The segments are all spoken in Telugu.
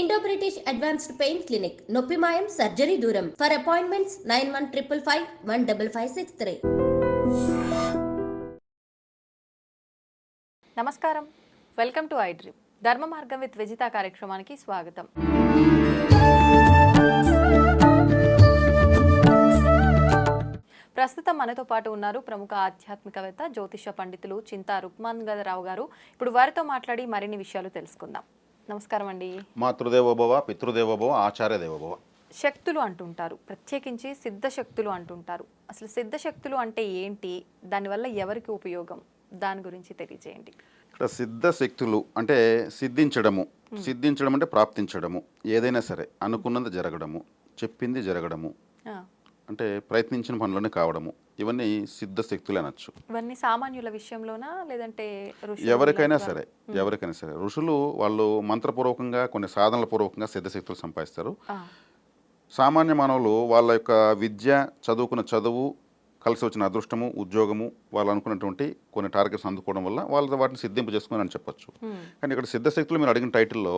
Indo British advanced pain clinic నొప్పి మాయం సర్జరీ దూరం ఫర్ అపాయింట్మెంట్స్ 9155515563. నమస్కారం, వెల్కమ్ టు ఐ డ్రీమ్. ధర్మ మార్గం విత్ విజిత కార్యక్రమానికి స్వాగతం. ప్రస్తుతం మనతో పాటు ఉన్నారు ప్రముఖ ఆధ్యాత్మికవేత్త జ్యోతిష పండితులు చింతా రుక్మాంగదరావు గారు. ఇప్పుడు వారితో మాట్లాడి మరిన్ని విషయాలు తెలుసుకుందాం. నమస్కారం అండి. మాతృదేవోభవ, పితృదేవోభవ, ఆచార్య దేవోభవ. శక్తులు అంటుంటారు, ప్రత్యేకించి సిద్ధశక్తులు అంటుంటారు. అసలు సిద్ధశక్తులు అంటే ఏంటి, దానివల్ల ఎవరికి ఉపయోగం, దాని గురించి తెలియజేయండి. ఇక్కడ సిద్ధశక్తులు అంటే సిద్ధించడము, సిద్ధించడం అంటే ప్రాప్తించడము, ఏదైనా సరే అనుకున్నది జరగడము, చెప్పింది జరగడము, అంటే ప్రయత్నించిన పనులనే కావడము, ఇవన్నీ సిద్ధశక్తులు అనొచ్చు. ఇవన్నీ సామాన్యుల విషయంలోనా లేదంటే ఎవరికైనా సరే ఋషులు వాళ్ళు మంత్రపూర్వకంగా కొన్ని సాధనల పూర్వకంగా సిద్ధశక్తులు సంపాదిస్తారు. సామాన్య మానవులు వాళ్ళ యొక్క విద్య, చదువుకున్న చదువు, కలిసి వచ్చిన అదృష్టము, ఉద్యోగము, వాళ్ళు అనుకున్నటువంటి కొన్ని టార్గెట్స్ అందుకోవడం వల్ల వాళ్ళు వాటిని సిద్ధింపు చేసుకుని అని చెప్పొచ్చు. కానీ ఇక్కడ సిద్ధశక్తులు మీరు అడిగిన టైటిల్లో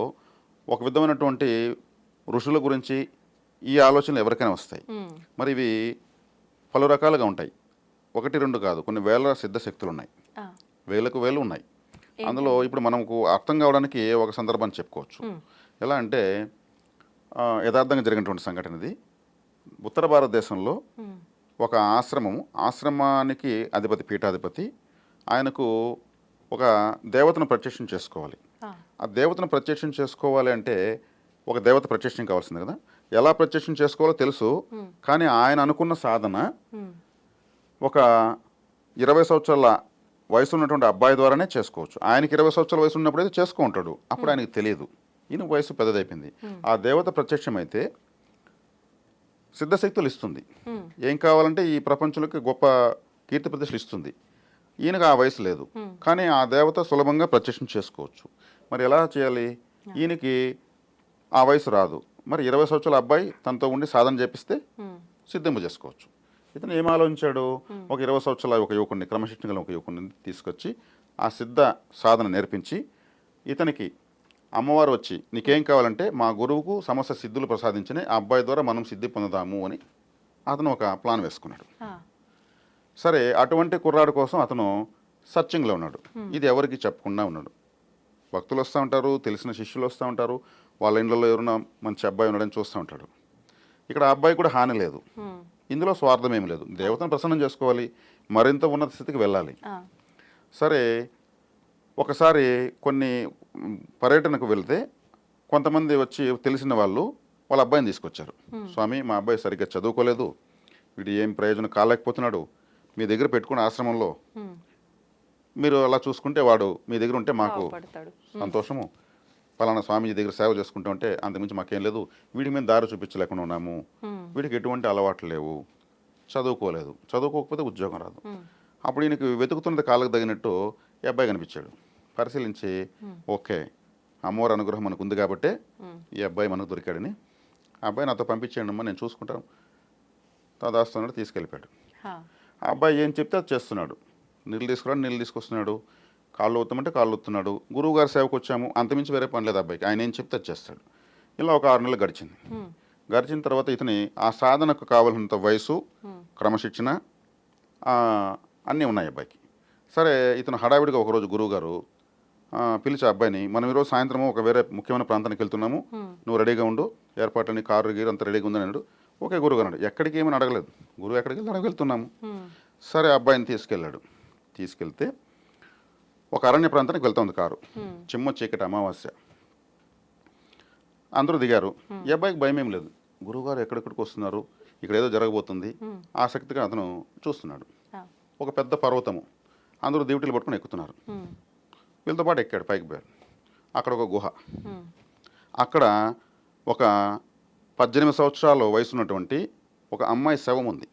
ఒక విధమైనటువంటి ఋషుల గురించి ఈ ఆలోచనలు ఎవరికైనా వస్తాయి. మరి ఇవి పలు రకాలుగా ఉంటాయి. ఒకటి రెండు కాదు, కొన్ని వేల సిద్ధశక్తులు ఉన్నాయి, వేలకు వేలు ఉన్నాయి. అందులో ఇప్పుడు మనకు అర్థం కావడానికి ఒక సందర్భాన్ని చెప్పుకోవచ్చు. ఎలా అంటే యథార్థంగా జరిగినటువంటి సంఘటన ఇది. ఉత్తర భారతదేశంలో ఒక ఆశ్రమానికి అధిపతి, పీఠాధిపతి, ఆయనకు ఒక దేవతను ప్రత్యక్షం చేసుకోవాలి. ఆ దేవతను ప్రత్యక్షం చేసుకోవాలి అంటే ఒక దేవత ప్రత్యక్షం కావాల్సింది కదా. ఎలా ప్రత్యక్షం చేసుకోవాలో తెలుసు, కానీ ఆయన అనుకున్న సాధన ఒక 20 సంవత్సరాల వయసు ఉన్నటువంటి అబ్బాయి ద్వారానే చేసుకోవచ్చు. ఆయనకి 20 సంవత్సరాల వయసు ఉన్నప్పుడు అయితే చేసుకో ఉంటాడు, అప్పుడు ఆయనకి తెలియదు, ఈయన వయసు పెద్దదైపోయింది. ఆ దేవత ప్రత్యక్షం అయితే సిద్ధశక్తులు ఇస్తుంది. ఏం కావాలంటే ఈ ప్రపంచంలోకి గొప్ప కీర్తి ప్రతిష్టలు ఇస్తుంది. ఈయనకు ఆ వయసు లేదు, కానీ ఆ దేవత సులభంగా ప్రత్యక్షం చేసుకోవచ్చు. మరి ఎలా చేయాలి? ఈయనకి ఆ వయసు రాదు, మరి 20 సంవత్సరాల అబ్బాయి తనతో ఉండి సాధన చేపిస్తే సిద్ధింపు చేసుకోవచ్చు. ఇతను ఏం ఆలోచించాడు? ఒక 20 సంవత్సరాల ఒక యువకుడిని, క్రమశిక్షణ గల ఒక యువకుడిని తీసుకొచ్చి ఆ సిద్ధ సాధన నేర్పించి, ఇతనికి అమ్మవారు వచ్చి నీకేం కావాలంటే మా గురువుకు సమస్త సిద్ధులు ప్రసాదించిన ఆ అబ్బాయి ద్వారా మనం సిద్ధి పొందుదాము అని అతను ఒక ప్లాన్ వేసుకున్నాడు. సరే, అటువంటి కుర్రాడు కోసం అతను సర్చింగ్లో ఉన్నాడు. ఇది ఎవరికి చెప్పకుండా ఉన్నాడు. భక్తులు వస్తూ ఉంటారు, తెలిసిన శిష్యులు వస్తూ ఉంటారు, వాళ్ళ ఇండ్లలో ఎవరైనా మంచి అబ్బాయి ఉన్నాడని చూస్తూ ఉంటాడు. ఇక్కడ ఆ అబ్బాయి కూడా హాని లేదు, ఇందులో స్వార్థం ఏమి లేదు. దేవతను ప్రసన్నం చేసుకోవాలి, మరింత ఉన్నత స్థితికి వెళ్ళాలి. సరే, ఒకసారి కొన్ని పర్యటనకు వెళ్తే కొంతమంది వచ్చి తెలిసిన వాళ్ళు వాళ్ళ అబ్బాయిని తీసుకొచ్చారు. స్వామి, మా అబ్బాయి సరిగ్గా చదువుకోలేదు, వీడు ఏం ప్రయోజనం కాలేకపోతున్నాడు, మీ దగ్గర పెట్టుకున్న ఆశ్రమంలో మీరు అలా చూసుకుంటే వాడు మీ దగ్గర ఉంటే మాకు సంతోషము, పలానా స్వామీజీ దగ్గర సేవ చేసుకుంటూ ఉంటే అంతకుమించి మాకేం లేదు, వీడికి మేము దారి చూపించలేకుండా ఉన్నాము, వీడికి ఎటువంటి అలవాట్లు లేవు, చదువుకోలేదు, చదువుకోకపోతే ఉద్యోగం రాదు. అప్పుడు ఈయనకి వెతుకుతున్నది కాళ్ళకు తగినట్టు ఈ అబ్బాయి కనిపించాడు. పరిశీలించి ఓకే, అమ్మవారి అనుగ్రహం మనకు ఉంది కాబట్టి ఈ అబ్బాయి మనకు దొరికాడని, ఆ అబ్బాయి నాతో పంపించేయండి అమ్మా, నేను చూసుకుంటాను, దాస్తున్నాడు, తీసుకెళ్ళిపోయాడు. ఆ అబ్బాయి ఏం చెప్తే అది చేస్తున్నాడు. నీళ్ళు తీసుకురాడు, నీళ్ళు తీసుకొస్తున్నాడు, కాళ్ళు వస్తామంటే కాళ్ళు వస్తున్నాడు. గురువు గారి సేవకు వచ్చాము, అంతమించి వేరే పని లేదు అబ్బాయికి, ఆయన ఏం చెప్తే అది చేస్తాడు. ఇలా ఒక 6 నెలలు గడిచింది. గడిచిన తర్వాత ఇతని ఆ సాధనకు కావాల్సినంత వయసు, క్రమశిక్షణ అన్నీ ఉన్నాయి అబ్బాయికి. సరే, ఇతను హడావిడిగా ఒకరోజు గురువుగారు పిలిచి అబ్బాయిని, మనం ఈరోజు సాయంత్రము ఒక వేరే ముఖ్యమైన ప్రాంతానికి వెళ్తున్నాము, నువ్వు రెడీగా ఉండు, ఏర్పాట్లని కారు గీరు అంతా రెడీగా ఉందని అన్నాడు. ఓకే గురువు అన్నాడు. ఎక్కడికి ఏమని అడగలేదు, గురువు ఎక్కడికి వెళ్ళి అడగవెళ్తున్నాము. సరే, అబ్బాయిని తీసుకెళ్ళాడు. తీసుకెళ్తే ఒక అరణ్య ప్రాంతానికి వెళ్తుంది కారు. చిమ్మ చీకటి, అమావాస్య. అందరూ దిగారు. ఈ అబ్బాయికి భయం ఏం లేదు, గురువుగారు ఎక్కడెక్కడికి వస్తున్నారు, ఇక్కడ ఏదో జరగబోతుంది, ఆసక్తిగా అతను చూస్తున్నాడు. ఒక పెద్ద పర్వతము, అందరూ దివిటీలు పట్టుకుని ఎక్కుతున్నారు. వీళ్ళతో పాటు ఎక్కాడు, పైకి పోయారు. అక్కడ ఒక గుహ, అక్కడ ఒక 18 సంవత్సరాల వయసు ఉన్నటువంటి ఒక అమ్మాయి శవం ఉంది,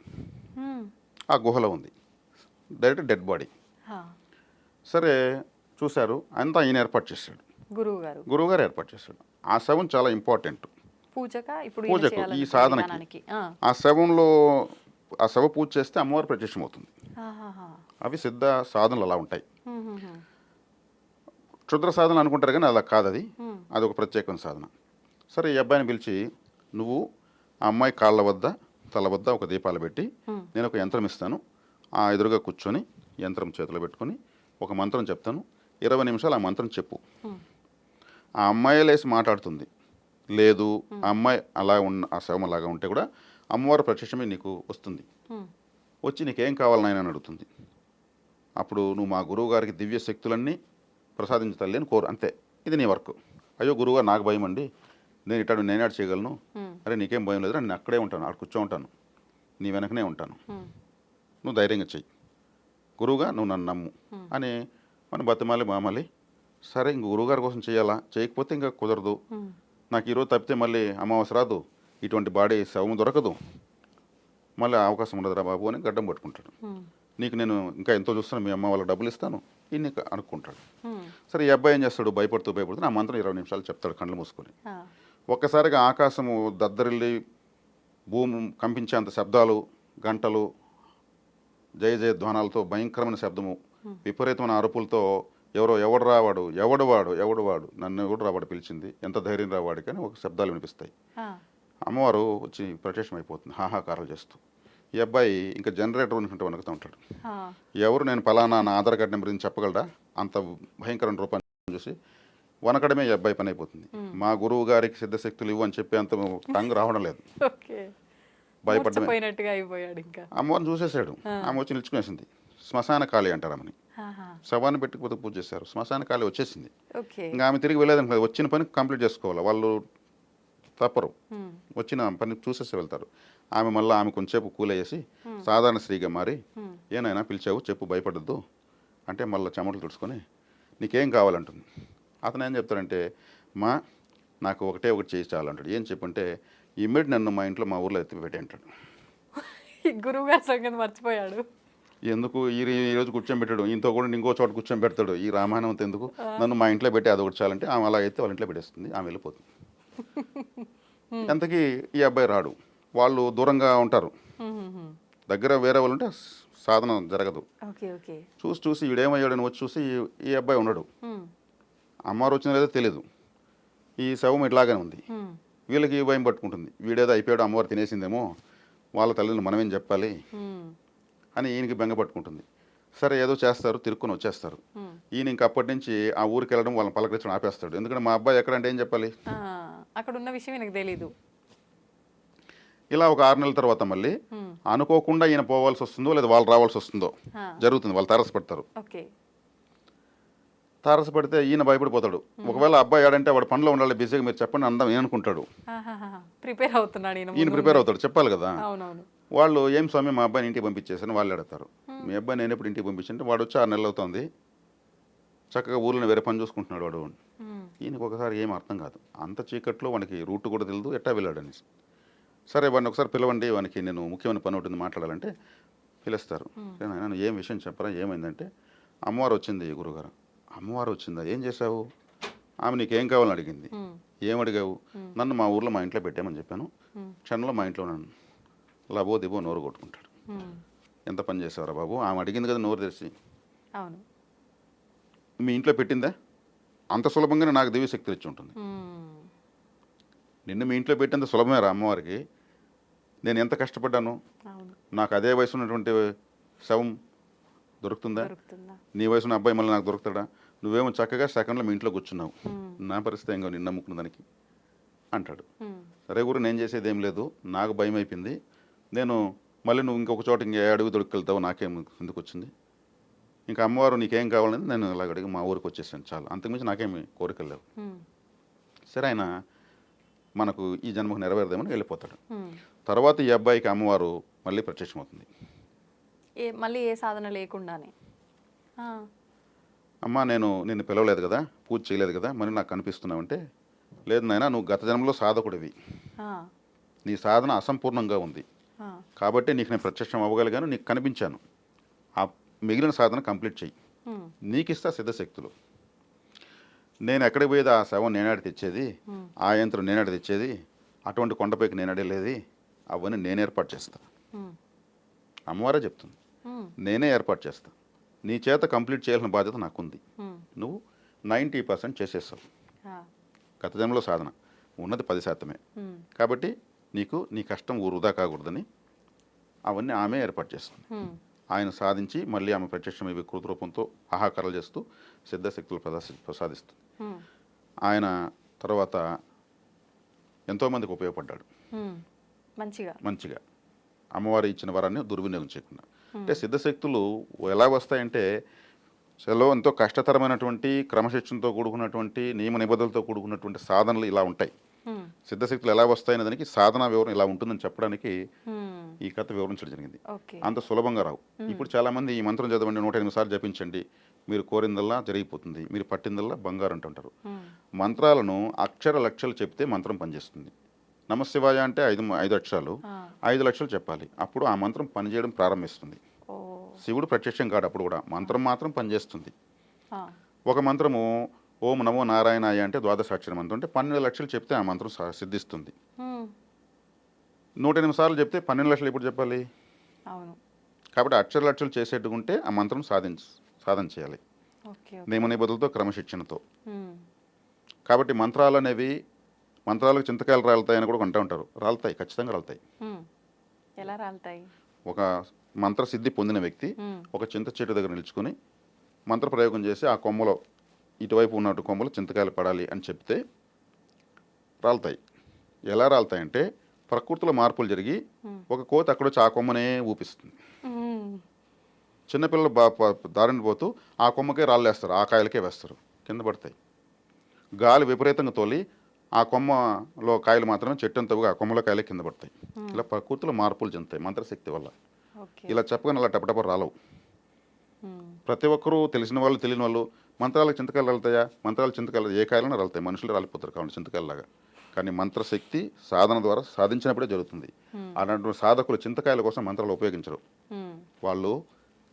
ఆ గుహలో ఉంది, డైరెక్ట్ డెడ్ బాడీ. సరే, చూశారు, అంతా ఈయన ఏర్పాటు చేశాడు, గురువుగారు ఏర్పాటు చేశాడు. ఆ శవం చాలా ఇంపార్టెంట్ పూజకు, ఈ సాధనకి. ఆ శవంలో ఆ శవ పూజ చేస్తే అమ్మవారు ప్రత్యక్షం అవుతుంది. అవి సిద్ధ సాధనలు అలా ఉంటాయి. క్షుద్ర సాధన అనుకుంటారు కానీ అలా కాదు, అది ఒక ప్రత్యేకమైన సాధన. సరే ఈ అబ్బాయిని పిలిచి నువ్వు ఆ అమ్మాయి కాళ్ళ వద్ద తల వద్ద ఒక దీపాలు పెట్టి నేను ఒక యంత్రం ఇస్తాను, ఆ ఎదురుగా కూర్చొని యంత్రం చేతిలో పెట్టుకొని ఒక మంత్రం చెప్తాను, 20 నిమిషాలు ఆ మంత్రం చెప్పు. ఆ అమ్మాయి లేసి మాట్లాడుతుంది. లేదు ఆ అమ్మాయి అలా ఆ శవం అలాగా ఉంటే కూడా అమ్మవారు ప్రత్యక్షమే నీకు వస్తుంది, వచ్చి నీకేం కావాలి నాయన అని అడుగుతుంది. అప్పుడు నువ్వు మా గురువు గారికి దివ్య శక్తులన్నీ ప్రసాదించు తల్లి అని కోరు, అంతే, ఇది నీ వర్క్. అయ్యో గురువుగారు నాకు భయం అండి, నేను ఇట్టాడు నేనాడు చేయగలను. అరే నీకేం భయం లేదురా, నేను అక్కడే ఉంటాను, అక్కడ కూర్చో ఉంటాను, నీ వెనకనే ఉంటాను, నువ్వు ధైర్యంగా చెయ్యి, గురువుగా నువ్వు నన్ను నమ్ము అని మనం బతిమాలి మామాలి. సరే ఇంక గురువుగారి కోసం చేయాలా, చేయకపోతే ఇంకా కుదరదు, నాకు ఈరోజు తప్పితే మళ్ళీ అమావాస్య రాదు, ఇటువంటి బాడీ శవం దొరకదు, మళ్ళీ అవకాశం ఉండదురా బాబు అని గడ్డం పట్టుకుంటాడు. నీకు నేను ఇంకా ఎంతో చూస్తాను, మీ అమ్మ వాళ్ళకి డబ్బులు ఇస్తాను ఇన్ని అనుకుంటాడు. సరే ఈ అబ్బాయి ఏం చేస్తాడు, భయపడుతూ నా మంత్రం 20 నిమిషాలు చెప్తాడు కళ్ళు మూసుకొని. ఒక్కసారిగా ఆకాశము దద్దరిల్లి భూమి కంపించేంత శబ్దాలు, గంటలు, జయ జయ ధ్వానాలతో భయంకరమైన శబ్దము, విపరీతమైన అరుపులతో ఎవడు వాడు నన్ను ఎవడు రావాడు పిలిచింది, ఎంత ధైర్యం రావాడు కానీ ఒక శబ్దాలు వినిపిస్తాయి. అమ్మవారు వచ్చి ప్రత్యక్షం అయిపోతుంది హాహాకారాలు చేస్తూ. ఈ అబ్బాయి ఇంకా జనరేటర్ అనుకుంటూ వణుకుతూ ఉంటాడు. ఎవరు నేను ఫలానా నా ఆధార్ కార్డు నెంబర్ గురించి చెప్పగలరా, అంత భయంకరమైన రూపాన్ని చూసి వనకడమే ఈ అబ్బాయి పని అయిపోతుంది. మా గురువు గారికి సిద్ధశక్తులు ఇవ్వు అని చెప్పి అంత టంగ్ రావడం లేదు, భయపడ్డమే. అమ్మవారిని చూసేసాడు, ఆమె వచ్చి నిల్చుకునేసింది. శ్మశాన కాళి అంటారు ఆమెని, శవాన్ని పెట్టుకుపోతే పూజ చేశారు, శ్మశాన కాళి వచ్చేసింది. ఇంకా ఆమె తిరిగి వెళ్ళేదని వచ్చిన పని కంప్లీట్ చేసుకోవాలి, వాళ్ళు తప్పరు, వచ్చిన పని చూసేసి వెళ్తారు. ఆమె మళ్ళీ ఆమె కొంచెంసేపు కూలేసి సాధారణ స్త్రీగా మారి ఏనైనా పిలిచావు చెప్పు భయపడద్దు అంటే మళ్ళీ చెమటలు తుడుచుకొని నీకేం కావాలంటుంది. అతను ఏం చెప్తాడంటే మా నాకు ఒకటి చేసి చాలంటాడు. ఏం చెప్పంటే ఇమ్మీడియట్ నన్ను మా ఇంట్లో మా ఊర్లో ఎత్తిపెట్టి అంటాడు. గురువుగారి సంగతి మర్చిపోయాడు. ఎందుకు ఈరోజు కూర్చొని పెట్టాడు, ఇంతో కూడా ఇంకో చోట కూర్చొని పెడతాడు, ఈ రామాయణం అంతా ఎందుకు, నన్ను మా ఇంట్లో పెట్టి అది ఒకటి చాలంటే ఆమె అలా అయితే వాళ్ళ ఇంట్లో పెట్టేస్తుంది, ఆమె వెళ్ళిపోతుంది. ఎంతకీ ఈ అబ్బాయి రాడు, వాళ్ళు దూరంగా ఉంటారు, దగ్గర వేరే వాళ్ళు ఉంటే సాధన జరగదు. చూసి వీడేమయ్యాడని వచ్చి చూసి ఈ అబ్బాయి ఉన్నాడు, అమ్మవారు వచ్చిన లేదో తెలియదు, ఈ శవం ఇట్లాగానే ఉంది. వీళ్ళకి భయం పట్టుకుంటుంది, వీడేదో అయిపోయాడు అమ్మవారు తినేసిందేమో, వాళ్ళ తల్లిని మనమేం చెప్పాలి అని ఈయనకి బెంగ పట్టుకుంటుంది. సరే ఏదో చేస్తారు, తిరుక్కొని వచ్చేస్తారు. ఈయన ఇంక అప్పటి నుంచి ఆ ఊరికి వెళ్ళడం వాళ్ళని పలకరించడం ఆపేస్తాడు. ఎందుకంటే మా అబ్బాయి ఎక్కడంటే ఏం చెప్పాలి, అక్కడ ఉన్న విషయం నాకు తెలీదు. ఇలా ఒక 6 నెలల తర్వాత మళ్ళీ అనుకోకుండా ఈయన పోవాల్సి వస్తుందో లేదా వాళ్ళు రావాల్సి వస్తుందో జరుగుతుంది. వాళ్ళు తారసపడతారు. తారసపడితే ఈయన భయపడిపోతాడు. ఒకవేళ అబ్బాయి ఆడంటే వాడు పనిలో ఉండాలి, బిజీగా మీరు చెప్పండి అందం ఏమనుకుంటాడు, ప్రిపేర్ అవుతున్నాడు ఈయన ప్రిపేర్ అవుతాడు, చెప్పాలి కదా. వాళ్ళు ఏం స్వామి మా అబ్బాయిని ఇంటికి పంపించేసాను వాళ్ళు అడుగుతారు. మీ అబ్బాయి నేను ఎప్పుడు ఇంటికి పంపించంటే వాడు వచ్చి 6 నెలలు అవుతుంది, చక్కగా ఊళ్ళో వేరే పని చూసుకుంటున్నాడు వాడు. ఈయనకు ఒకసారి ఏం అర్థం కాదు, అంత చీకట్లో వానికి రూట్ కూడా తెలియదు, ఎట్టా వెళ్ళాడు అనేసి. సరే వాడిని ఒకసారి పిలవండి, వానికి నేను ముఖ్యమైన పని ఉంటుంది మాట్లాడాలంటే పిలుస్తారు. నేను ఏం విషయం చెప్పరా, ఏమైందంటే అమ్మవారు వచ్చింది గురుగారు. అమ్మవారు వచ్చిందా, ఏం చేశావు, ఆమె నీకేం కావాలని అడిగింది. ఏమడిగావు, నన్ను మా ఊర్లో మా ఇంట్లో పెట్టామని చెప్పాను, క్షణంలో మా ఇంట్లో నన్ను లబో దిబో నోరు కొట్టుకుంటాడు. ఎంత పని చేసావురా బాబు, ఆమె అడిగింది కదా నోరు తెరిచి, మీ ఇంట్లో పెట్టిందా, అంత సులభంగానే నాకు దివ్య శక్తులు ఇచ్చి ఉంటుంది, నిన్ను మీ ఇంట్లో పెట్టేంత సులభమే రా అమ్మవారికి, నేను ఎంత కష్టపడ్డాను, నాకు అదే వయసు ఉన్నటువంటి శవం దొరుకుతుందా, నీ వయసున్న అబ్బాయి మళ్ళీ నాకు దొరుకుతాడా, నువ్వేమో చక్కగా సెకండ్లో మీ ఇంట్లో కూర్చున్నావు, నా పరిస్థితి ఏం కాదు నిన్ను నమ్ముకున్న దానికి అంటాడు. సరే గురు నేను చేసేది ఏం లేదు, నాకు భయం అయిపోయింది, నేను మళ్ళీ నువ్వు ఇంకొక చోట ఇంకే అడుగు దొరికెళ్తావు, నాకేం ఎందుకు వచ్చింది, ఇంకా అమ్మవారు నీకేం కావాలని నేను ఇలాగ అడిగి మా ఊరికి వచ్చేసాను, చాలు, అంతకుమించి నాకేమి కోరికలు లేవు. సరే ఆయన మనకు ఈ జన్మకు నెరవేరదేమని వెళ్ళిపోతాడు. తర్వాత ఈ అబ్బాయికి అమ్మవారు మళ్ళీ ప్రత్యక్షమవుతుంది, మళ్ళీ ఏ సాధన లేకుండానే. అమ్మ నేను నిన్ను పిలవలేదు కదా, పూజ చేయలేదు కదా, మరి నాకు కనిపిస్తున్నావంటే, లేదు నాయనా నువ్వు గత జన్మలో సాధకుడివి, నీ సాధన అసంపూర్ణంగా ఉంది కాబట్టి నీకు నేను ప్రత్యక్షం అవ్వగలిగాను, నీకు కనిపించాను, ఆ మిగిలిన సాధన కంప్లీట్ చెయ్యి, నీకు ఇస్తా సిద్ధశక్తులు, నేను ఎక్కడికి పోయేది ఆ శవం నేనాడి తెచ్చేది, ఆ యంత్రం నేనాడి తెచ్చేది, అటువంటి కొండపైకి నేనాడేది, అవన్నీ నేను ఏర్పాటు చేస్తా, అమ్మవారే చెప్తుంది, నేనే ఏర్పాటు చేస్తా, నీ చేత కంప్లీట్ చేయాల్సిన బాధ్యత నాకుంది, నువ్వు 90% చేసేస్తావు, గత జన్మలో సాధన ఉన్నది 10%. హ్మ్. కాబట్టి నీకు నీ కష్టం వృధా కాకూడదని అవన్నీ ఆమె ఏర్పాటు చేస్తుంది. హ్మ్. ఆయన సాధించి మళ్ళీ ఆమె ప్రత్యక్షమై వికృత రూపంతో ఆహాకారాలు చేస్తూ సిద్ధశక్తులు ప్రసాదిస్తుంది. హ్మ్. ఆయన తర్వాత ఎంతోమందికి ఉపయోగపడ్డాడు హ్మ్. మంచిగా. మంచిగా. అమ్మవారి ఇచ్చిన వరాన్ని దుర్వినియోగం చేయకుండా. అంటే సిద్ధశక్తులు ఎలా వస్తాయంటే ఎంతో కష్టతరమైనటువంటి క్రమశిక్షణతో కూడుకున్నటువంటి నియమ నిబంధనలతో కూడుకున్నటువంటి సాధనలు ఇలా ఉంటాయి. హ్మ్. సిద్ధశక్తులు ఎలా వస్తాయనే దానికి సాధనా వివరణ ఇలా ఉంటుందని చెప్పడానికి హ్మ్. ఈ కథ వివరించడం జరిగింది. ఓకే. అంత సులభంగా రావు. ఇప్పుడు చాలామంది ఈ మంత్రం చదవండి 108 సార్లు జపించండి, మీరు కోరిందల్లా జరిగిపోతుంది, మీరు పట్టిందల్లా బంగారు అంటుంటారు. హ్మ్. మంత్రాలను అక్షర లక్షలు చెప్తే మంత్రం పనిచేస్తుంది. నమశివాయ అంటే 5 అక్షరాలు, ఆ. 5 లక్షలు చెప్పాలి. అప్పుడు ఆ మంత్రం పనిచేయడం ప్రారంభిస్తుంది. ఓ. శివుడు ప్రత్యక్షం కాడు అప్పుడు కూడా, మంత్రం మాత్రం పనిచేస్తుంది. ఆ. ఒక మంత్రము ఓం నమో నారాయణాయ అంటే ద్వాదశాక్షర మంత్రం అంటే 12 లక్షలు చెప్తే ఆ మంత్రం సిద్ధిస్తుంది. హ్మ్. 108 సార్లు చెప్తే 12 లక్షలు ఎప్పుడు చెప్పాలి? అవును. కాబట్టి అక్షర లక్షలు చేసేట్టుకుంటే ఆ మంత్రం సాధన చేయాలి ఓకే. నియమ నిబంధనలతో క్రమశిక్షణతో. హ్మ్. కాబట్టి మంత్రాలకు చింతకాయలు రాలుతాయని కూడా అంటూ ఉంటారు. రాలుతాయి, ఖచ్చితంగా రాలుతాయి. హ్మ్. ఎలా రాలుతాయి? ఒక మంత్రసిద్ధి పొందిన వ్యక్తి హ్మ్. ఒక చింత చెట్టు దగ్గర నిలుచుకొని మంత్రప్రయోగం చేసి ఆ కొమ్మలో ఇటువైపు ఉన్నట్టు కొమ్మలో చింతకాయలు పడాలి అని చెప్తే రాలుతాయి. ఎలా రాలుతాయంటే ప్రకృతిలో మార్పులు జరిగి ఒక కోతి అక్కడొచ్చి ఆ కొమ్మనే ఊపిస్తుంది. హ్మ్. చిన్నపిల్లలు దారిని పోతూ ఆ కొమ్మకే రాళ్ళేస్తారు, ఆ కాయలకే వేస్తారు, కింద పడతాయి. గాలి విపరీతంగా తోలి ఆ కొమ్మలో కాయలు మాత్రమే చెట్టంతవుగా ఆ కొమ్మలో కాయలే కింద పడతాయి. ఇలా ప్రకృతిలో మార్పులు చెందుతాయి మంత్రశక్తి వల్ల. ఓకే. ఇలా చెప్పగానే అలా టపటప రాలవు. హ్మ్. ప్రతి ఒక్కరూ తెలిసిన వాళ్ళు తెలియని వాళ్ళు మంత్రాలకు చింతకాయలు రాలుతాయా, మంత్రాలు చింతకాయలు ఏ కాయలైనా రాలుతాయి, మనుషులు రాలిపోతారు కావాలి చింతకాయలాగా. కానీ మంత్రశక్తి సాధన ద్వారా సాధించినప్పుడే జరుగుతుంది. అలాంటి సాధకులు చింతకాయల కోసం మంత్రాలు ఉపయోగించరు. హ్మ్. వాళ్ళు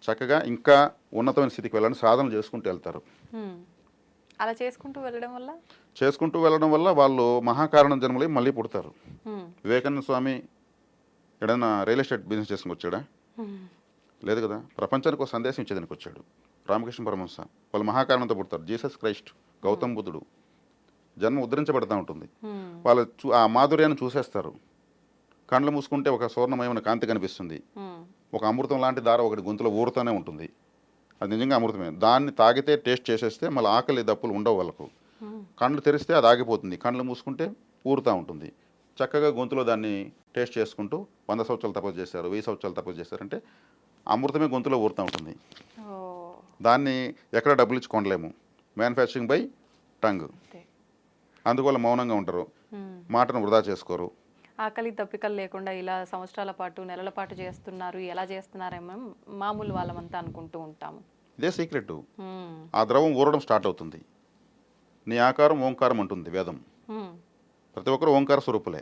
చక్కగా ఇంకా ఉన్నతమైన స్థితికి వెళ్ళాలని సాధన చేసుకుంటూ వెళ్తారు. హ్మ్. అలా చేసుకుంటూ వెళ్ళడం వల్ల చేసుకుంటూ వెళ్ళడం వల్ల వాళ్ళు మహాకారణం జన్మలై మళ్ళీ పుడతారు. హ్మ్. వివేకానంద స్వామి ఎక్కడైనా రియల్ ఎస్టేట్ బిజినెస్ చేసుకుని వచ్చాడా? హ్మ్. లేదు కదా. ప్రపంచానికి ఒక సందేశం ఇచ్చేదానికి వచ్చాడు. రామకృష్ణ పరమహంస వాళ్ళు మహాకారణంతో పుడతారు. జీసస్ క్రైస్ట్, గౌతమ్ బుద్ధుడు జన్మ ఉద్ధరించబడతా ఉంటుంది. హ్మ్. వాళ్ళు ఆ మాధుర్యాన్ని చూసేస్తారు. కళ్ళు మూసుకుంటే ఒక స్వర్ణమయమైన కాంతి కనిపిస్తుంది. హ్మ్. ఒక అమృతం లాంటి దార ఒకటి గొంతులో ఊరుతూనే ఉంటుంది. అది నిజంగా అమృతమే. దాన్ని తాగితే టేస్ట్ చేసేస్తే మళ్ళీ ఆకలి దప్పులు ఉండవు వాళ్ళకు. హ్మ్. కళ్ళు తెరిస్తే అది ఆగిపోతుంది, కళ్ళు మూసుకుంటే ఊరుతూ ఉంటుంది. చక్కగా గొంతులో దాన్ని టేస్ట్ చేసుకుంటూ 100 సంవత్సరాలు తపస్సు చేశారు, 1000 సంవత్సరాలు తపస్సు చేశారంటే అమృతమే గొంతులో ఊరుతూ ఉంటుంది. ఓహ్! దాన్ని ఎక్కడ డబ్బులు ఇచ్చి కొనలేము. Manufacturing by tongue. అంతే. అందువల్ల మౌనంగా ఉంటారు, హ్మ్. మాటను వృధా చేసుకోరు. ఆకలి దప్పికలు లేకుండా ఇలా సంవత్సరాల పాటు, నెలల పాటు చేస్తున్నారు. ఎలా చేస్తున్నారేమో మామూలు వాళ్ళమంతా అనుకుంటూ ఉంటాము. ఇదే సీక్రెట్. హ్మ్. ఆ ద్రవం ఊరడం స్టార్ట్ అవుతుంది. నీ ఆకారం ఓంకారం అంటుంది వేదం. హ్మ్. ప్రతి ఒక్కరు ఓంకార స్వరూపులే.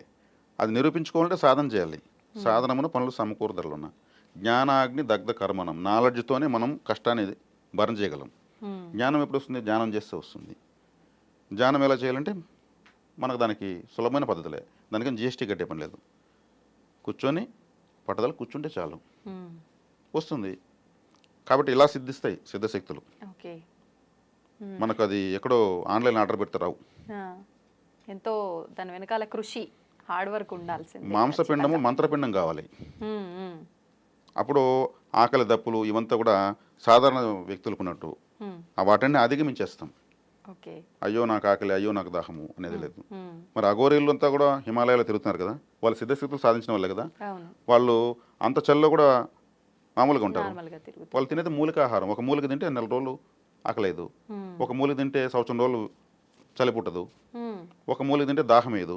అది నిరూపించుకోవాలంటే సాధన చేయాలి. సాధనమున పనులు సమకూరదలున్న జ్ఞానాగ్ని దగ్ధ కర్మణం. నాలెడ్జ్తోనే మనం కష్టాన్ని భరణ చేయగలం. హ్మ్. జ్ఞానం ఎప్పుడు వస్తుంది? ధ్యానం చేస్తే వస్తుంది. ధ్యానం ఎలా చేయాలంటే మనకు దానికి సులభమైన పద్ధతులే. దానికని జిఎస్టీ కట్టే పని లేదు. కూర్చొని పట్టుదల కూర్చుంటే చాలు, హ్మ్. వస్తుంది. కాబట్టి ఇలా సిద్ధిస్తాయి సిద్ధశక్తులు. ఓకే. హ్మ్. మనకు అది ఎక్కడో ఆన్లైన్ ఆర్డర్ పెడితే రావు. ఆ! ఎంతో దాని వెనకాల కృషి, హార్డ్ వర్క్ ఉండాల్సిందే. మాంసపిండము ఖచ్చితంగా. మంత్రపిండం కావాలి. హ్మ్. హ్మ్. అప్పుడు ఆకలి దప్పులు ఇవంతా కూడా సాధారణ వ్యక్తులకు ఉన్నట్టు హ్మ్. వాటిని అధిగమించేస్తాం. ఓకే. అయ్యో నాకు ఆకలి, అయ్యో నాకు దాహము అనేది లేదు. హ్మ్. మరి అఘోరీలు అంతా కూడా హిమాలయాలో తిరుగుతున్నారు కదా, వాళ్ళు సిద్ధశక్తులు సాధించిన వాళ్ళే కదా. అవును. వాళ్ళు అంత చలిలో కూడా మామూలుగా ఉంటారు. నార్మల్‌గా తిరుగుతాం. వాళ్ళు తినేది మూలికాహారం. ఒక మూలిక తింటే 4 రోజులు ఆకలేదు. హ్మ్. ఒక మూలిక తింటే సంవత్సరం రోజులు చలి పుట్టదు. హ్మ్. ఒక ఒక మూలిక తింటే దాహం వేయదు.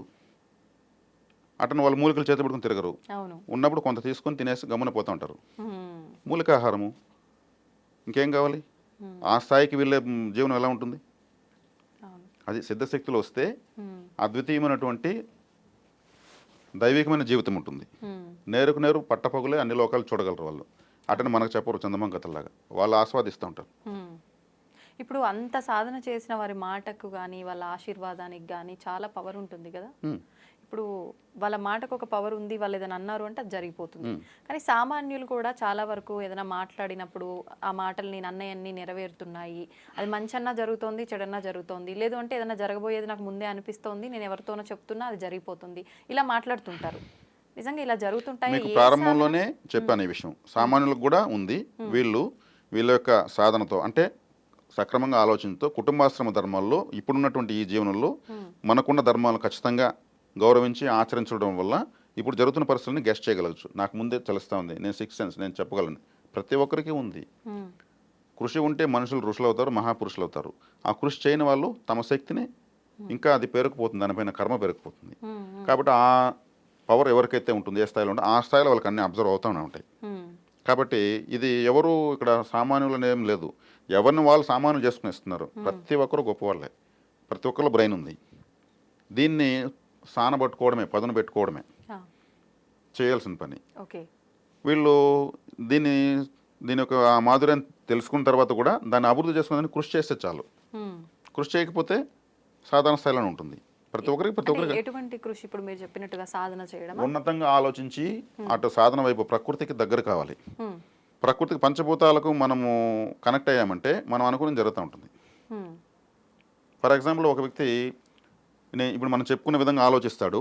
అటను వాళ్ళు మూలికలు చేతి పట్టుకుని తిరగరు. అవును. ఉన్నప్పుడు కొంత తీసుకొని తినేసి గమ్మున పోతూ ఉంటారు. హ్మ్. మూలికాహారము ఇంకేం కావాలి? హ్మ్. ఆ స్థాయికి వెళ్ళే జీవనం ఎలా ఉంటుంది? అవును. అది సిద్ధశక్తులు వస్తే హ్మ్. అద్వితీయమైనటువంటి దైవికమైన జీవితం ఉంటుంది. హ్మ్. నేరుకు నేరు పట్టపగులే అన్ని లోకాలు చూడగలరు వాళ్ళు. అటని మనకు చెప్పరు చందమామ కథల్లాగా. వాళ్ళు ఆస్వాదిస్తూ ఉంటారు. హ్మ్. ఇప్పుడు అంత సాధన చేసిన వారి మాటకు గాని, వాళ్ళ ఆశీర్వాదానికి గాని చాలా పవర్ ఉంటుంది గదా! హ్మ్. ఇప్పుడు వాళ్ళ మాటకు ఒక పవర్ ఉంది, వాళ్ళు ఏదైనా అన్నారు అంటే అది జరిగిపోతుంది. కానీ సామాన్యులు కూడా చాలా వరకు ఏదైనా మాట్లాడినప్పుడు ఆ మాటలు నేను అన్నయన్ని నెరవేరుతున్నాయి, అది మంచన్నా జరుగుతోంది, చెడన్నా జరుగుతోంది, లేదు అంటే ఏదైనా జరగబోయేది నాకు ముందే అనిపిస్తోంది, నేను ఎవరితోనో చెప్తున్నా అది జరిగిపోతుంది, ఇలా మాట్లాడుతుంటారు. నిజంగా ఇలా జరుగుతుంటాయి. మీకు ప్రారంభంలోనే చెప్పాను ఈ విషయం. సామాన్యులకు కూడా ఉంది. వీళ్ళ యొక్క సాధనతో అంటే సక్రమంగా ఆలోచనతో కుటుంబాశ్రమ ధర్మాల్లో ఇప్పుడున్నటువంటి ఈ జీవనంలో మనకున్న ధర్మాలను ఖచ్చితంగా గౌరవించి ఆచరించడం వల్ల ఇప్పుడు జరుగుతున్న పరిస్థితులను గెస్ట్ చేయగలవచ్చు. నాకు ముందే తెలుస్తూ ఉంది, నేను సిక్స్ సెన్స్ నేను చెప్పగలను. ప్రతి ఒక్కరికి ఉంది. కృషి ఉంటే మనుషులు ఋషులు అవుతారు, మహాపురుషులు అవుతారు. ఆ కృషి చేయని వాళ్ళు తమ శక్తిని ఇంకా అది పేరుకుపోతుంది, దానిపైన కర్మ పేరుకుపోతుంది. కాబట్టి ఆ పవర్ ఎవరికైతే ఉంటుంది, ఏ స్థాయిలో ఉంటే ఆ స్థాయిలో వాళ్ళకి అన్ని అబ్జర్వ్ అవుతూనే ఉంటాయి. కాబట్టి ఇది ఎవరు ఇక్కడ సామాన్యులని ఏం లేదు, ఎవరిని వాళ్ళు సామాన్యులు చేసుకుని ఇస్తున్నారు. ప్రతి ఒక్కరు గొప్పవాళ్ళే, ప్రతి ఒక్కరు బ్రెయిన్ ఉంది. దీన్ని సానబట్టుకోవడమే, పదును పెట్టుకోవడమే చేయాల్సిన పని. వీళ్ళు దీని యొక్క మాధుర్యం తెలుసుకున్న తర్వాత కూడా దాన్ని అభివృద్ధి చేసుకుని కృషి చేస్తే చాలు. కృషి చేయకపోతే సాధారణ స్థాయిలో ఉంటుంది. ప్రతి ఒక్కరికి ఎటువంటి కృషి? ఇప్పుడు మీరు చెప్పినట్టుగా సాధన చేయడం, ఉన్నతంగా ఆలోచించి అటు సాధన వైపు ప్రకృతికి దగ్గర కావాలి. ప్రకృతికి పంచభూతాలకు మనము కనెక్ట్ అయ్యామంటే మనం అనుకుని జరుగుతూ ఉంటుంది. ఫర్ ఎగ్జాంపుల్ ఒక వ్యక్తి ఇప్పుడు మనం చెప్పుకునే విధంగా ఆలోచిస్తాడు,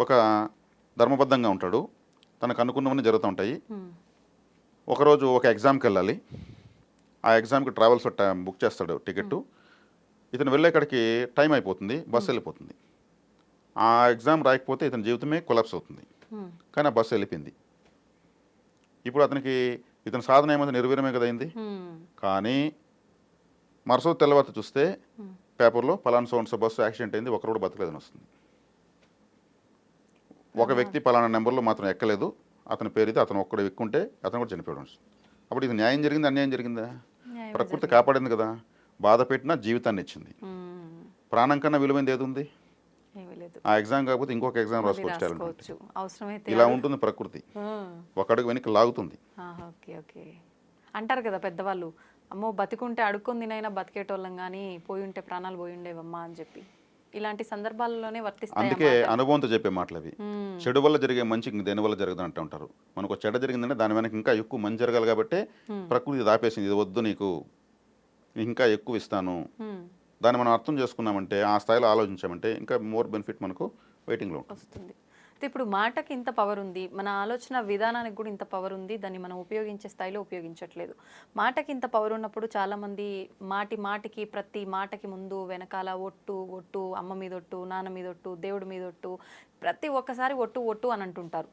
ఒక ధర్మబద్ధంగా ఉంటాడు, తనకు అనుకున్నవన్నీ జరుగుతూ ఉంటాయి. ఒకరోజు ఒక ఎగ్జామ్కి వెళ్ళాలి, ఆ ఎగ్జామ్కి ట్రావెల్స్ బుక్ చేస్తాడు టికెట్. ఇతను వెళ్ళేకాడికి టైం అయిపోతుంది, బస్సు వెళ్ళిపోతుంది. ఆ ఎగ్జామ్ రాయకపోతే ఇతని జీవితమే కొలాప్స్ అవుతుంది. కానీ ఆ బస్సు వెళ్ళిపోయింది. ఇప్పుడు ఇతని సాధన ఏమైతే నిర్వీర్యమే కదా అయింది. కానీ మరుసటి తెల్లవారు చూస్తే పేపర్లో పలానా సోన్సో బస్సు యాక్సిడెంట్ అయింది, ఒకరు కూడా బతకలేదని వస్తుంది. ఒక వ్యక్తి పలానా నెంబర్లో మాత్రం ఎక్కలేదు, అతని పేరు ఇది, అతను ఒక్కడు ఎక్కుంటే అతను కూడా చనిపోయాడు. అప్పుడు ఇది న్యాయం జరిగింది, అన్యాయం జరిగిందా? ప్రకృతి కాపాడింది కదా. బాధ పెట్టినా జీవితాన్ని ఇచ్చింది. ప్రాణం కన్నా విలువైంది ఏది ఉంది? ఆ ఎగ్జామ్ కాకపోతే ఇంకొక ఎగ్జామ్ రాసుకోవచ్చు. ఇలా ఉంటుంది ప్రకృతి, ఒక అడుగు వెనక్కి లాగుతుంది. అంటారు కదా పెద్దవాళ్ళు, అమ్మో బతికుంటే అడుక్కొని తినైనా బతికేటోళ్ళం కానీ పోయి ఉంటే ప్రాణాలు పోయి ఉండేవమ్మా అని చెప్పి. ఇలాంటి సందర్భాల్లోనే వర్తిస్తాయి. అందుకే అనుభవంతో చెప్పే మాటలు అవి. చెడు వల్ల జరిగే మంచి దేని వల్ల జరగదు అంటూ ఉంటారు. మనకు చెడ్డ జరిగిందంటే దాని వెనక ఇంకా ఎక్కువ మంచి జరగాలి కాబట్టి ప్రకృతి దాపేసింది, ఇది వద్దు నీకు, ఇంకా ఎక్కువ ఇస్తాను. దాన్ని మనం అర్థం చేసుకున్నామంటే, ఆ స్థాయిలో ఆలోచించామంటే ఇంకా మోర్ బెనిఫిట్ మనకు వెయిటింగ్లో వస్తుంది. ఇప్పుడు మాటకి ఇంత పవర్ ఉంది, మన ఆలోచన విధానానికి కూడా ఇంత పవర్ ఉంది, దాన్ని మనం ఉపయోగించే స్థాయిలో ఉపయోగించట్లేదు. మాటకి ఇంత పవర్ ఉన్నప్పుడు చాలామంది మాటికి ప్రతి మాటకి ముందు వెనకాల ఒట్టు, అమ్మ మీద ఒట్టు, నాన్న మీద ఒట్టు, దేవుడి మీద ఒట్టు, ప్రతి ఒక్కసారి ఒట్టు అని అంటుంటారు.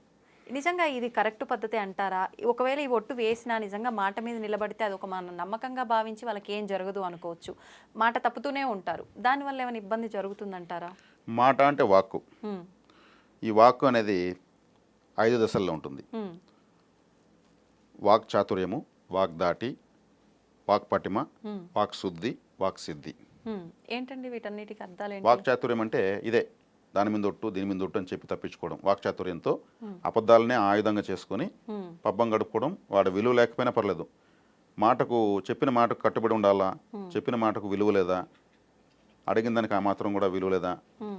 నిజంగా ఇది కరెక్ట్ పద్ధతి అంటారా? ఒకవేళ ఈ ఒట్టు వేసినా నిజంగా మాట మీద నిలబడితే అది ఒక మన నమ్మకంగా భావించి వాళ్ళకి ఏం జరగదు అనుకోవచ్చు, మాట తప్పుతూనే ఉంటారు. దానివల్ల ఏమైనా ఇబ్బంది జరుగుతుందంటారా? మాట అంటే వాక్కు. ఈ వాక్కు అనేది 5 దశల్లో ఉంటుంది. వాక్ చాతుర్యము, వాక్ దాటి, వాక్ పటిమ, వాక్ శుద్ధి, వాక్ సిద్ధి. ఏంటండి వీటన్నిటికి అర్థాలు? వాక్ చాతుర్యం అంటే ఇదే, దాని మీద ఒట్టు దీని మీద ఒట్టు అని చెప్పి తప్పించుకోవడం. వాక్ చాతుర్యంతో అబద్ధాలనే ఆయుధంగా చేసుకొని పబ్బం గడుపుకోవడం. వాడు విలువ లేకపోయినా పర్లేదు, చెప్పిన మాటకు కట్టుబడి ఉండాలా, చెప్పిన మాటకు విలువ లేదా, అడిగిన దానికి ఆ మాత్రం కూడా విలువ లేదా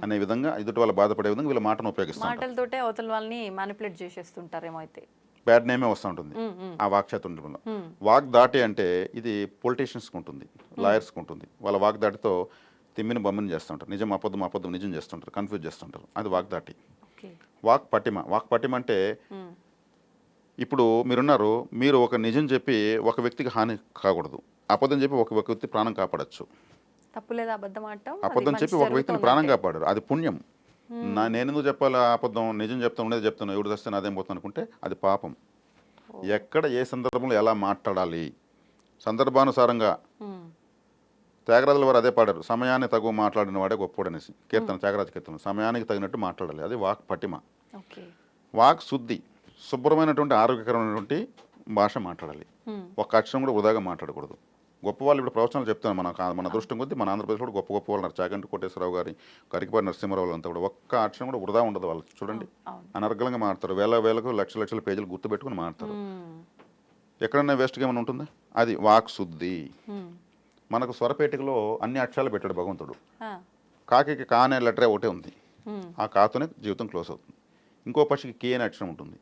అనే విధంగా ఎదుటి వాళ్ళు బాధపడే విధంగా వీళ్ళ మాటను ఉపయోగిస్తారు. మాటలతోటే అవతల వాళ్ళని మానిపులేట్ చేసేస్తుంటారేమో. అయితే బ్యాడ్ నేమే వస్తూ ఉంటుంది ఆ వాక్ చాతుర్యంలో. వాక్ దాటి అంటే ఇది పొలిటీషియన్స్కి ఉంటుంది, లాయర్స్కి ఉంటుంది. వాళ్ళ వాక్ దాటితో తిమ్మిని బొమ్మని చేస్తుంటారు, నిజం అబద్ధం నిజం చేస్తుంటారు, కన్ఫ్యూజ్ చేస్తుంటారు. అది వాక్ దాటి. వాక్ పటిమ అంటే ఇప్పుడు మీరున్నారు, మీరు ఒక నిజం చెప్పి ఒక వ్యక్తికి హాని కాకూడదు, అబద్ధం చెప్పి ఒక వ్యక్తి ప్రాణం కాపాడచ్చు. అబద్ధం చెప్పి ఒక వ్యక్తిని ప్రాణం కాపాడారు, అది పుణ్యం. నేనెందుకు చెప్పాలి అబద్ధం, నిజం చెప్తాను, ఉండేది చెప్తాను, ఎవడు తెస్తే అదేం పోతాను అనుకుంటే అది పాపం. ఎక్కడ ఏ సందర్భంలో ఎలా మాట్లాడాలి, సందర్భానుసారంగా. త్యాగరాజుల వారు అదే పాడారు, సమయాన్ని తగు మాట్లాడిన వాడే గొప్పోడనేసి. కీర్తన, త్యాగరాజ కీర్తన. సమయానికి తగినట్టు మాట్లాడాలి, అది వాక్ పటిమ. వాక్ శుద్ధి, శుభ్రమైనటువంటి ఆరోగ్యకరమైనటువంటి భాష మాట్లాడాలి. ఒక అక్షరం కూడా వృధాగా మాట్లాడకూడదు. గొప్ప వాళ్ళు ఇప్పుడు ప్రవచనాలు చెప్తాను, మన అదృష్టం కొద్దీ మన ఆంధ్రప్రదేశ్లో కూడా గొప్ప వాళ్ళు ఉన్నారు. చాగంటి కోటేశ్వరరావు గారి, కరికిపాటి నరసింహారావు అంతా కూడా ఒక్క అక్షరం కూడా వృధా ఉండదు. వాళ్ళు చూడండి, అనర్గళంగా మాట్లాడతారు, వేలకు లక్షల పేజీలు గుర్తుపెట్టుకుని మాట్లాడతారు. ఎక్కడన్నా వేస్ట్గా ఏమైనా ఉంటుందా? అది వాక్ శుద్ధి. మనకు స్వరపేటికలో అన్ని అక్షరాలు పెట్టాడు భగవంతుడు, కాకి కా అనే లెటరే ఒకటే ఉంది. ఆ కాతోనే జీవితం క్లోజ్ అవుతుంది. ఇంకో పక్షికి కే అనే అక్షరం ఉంటుంది.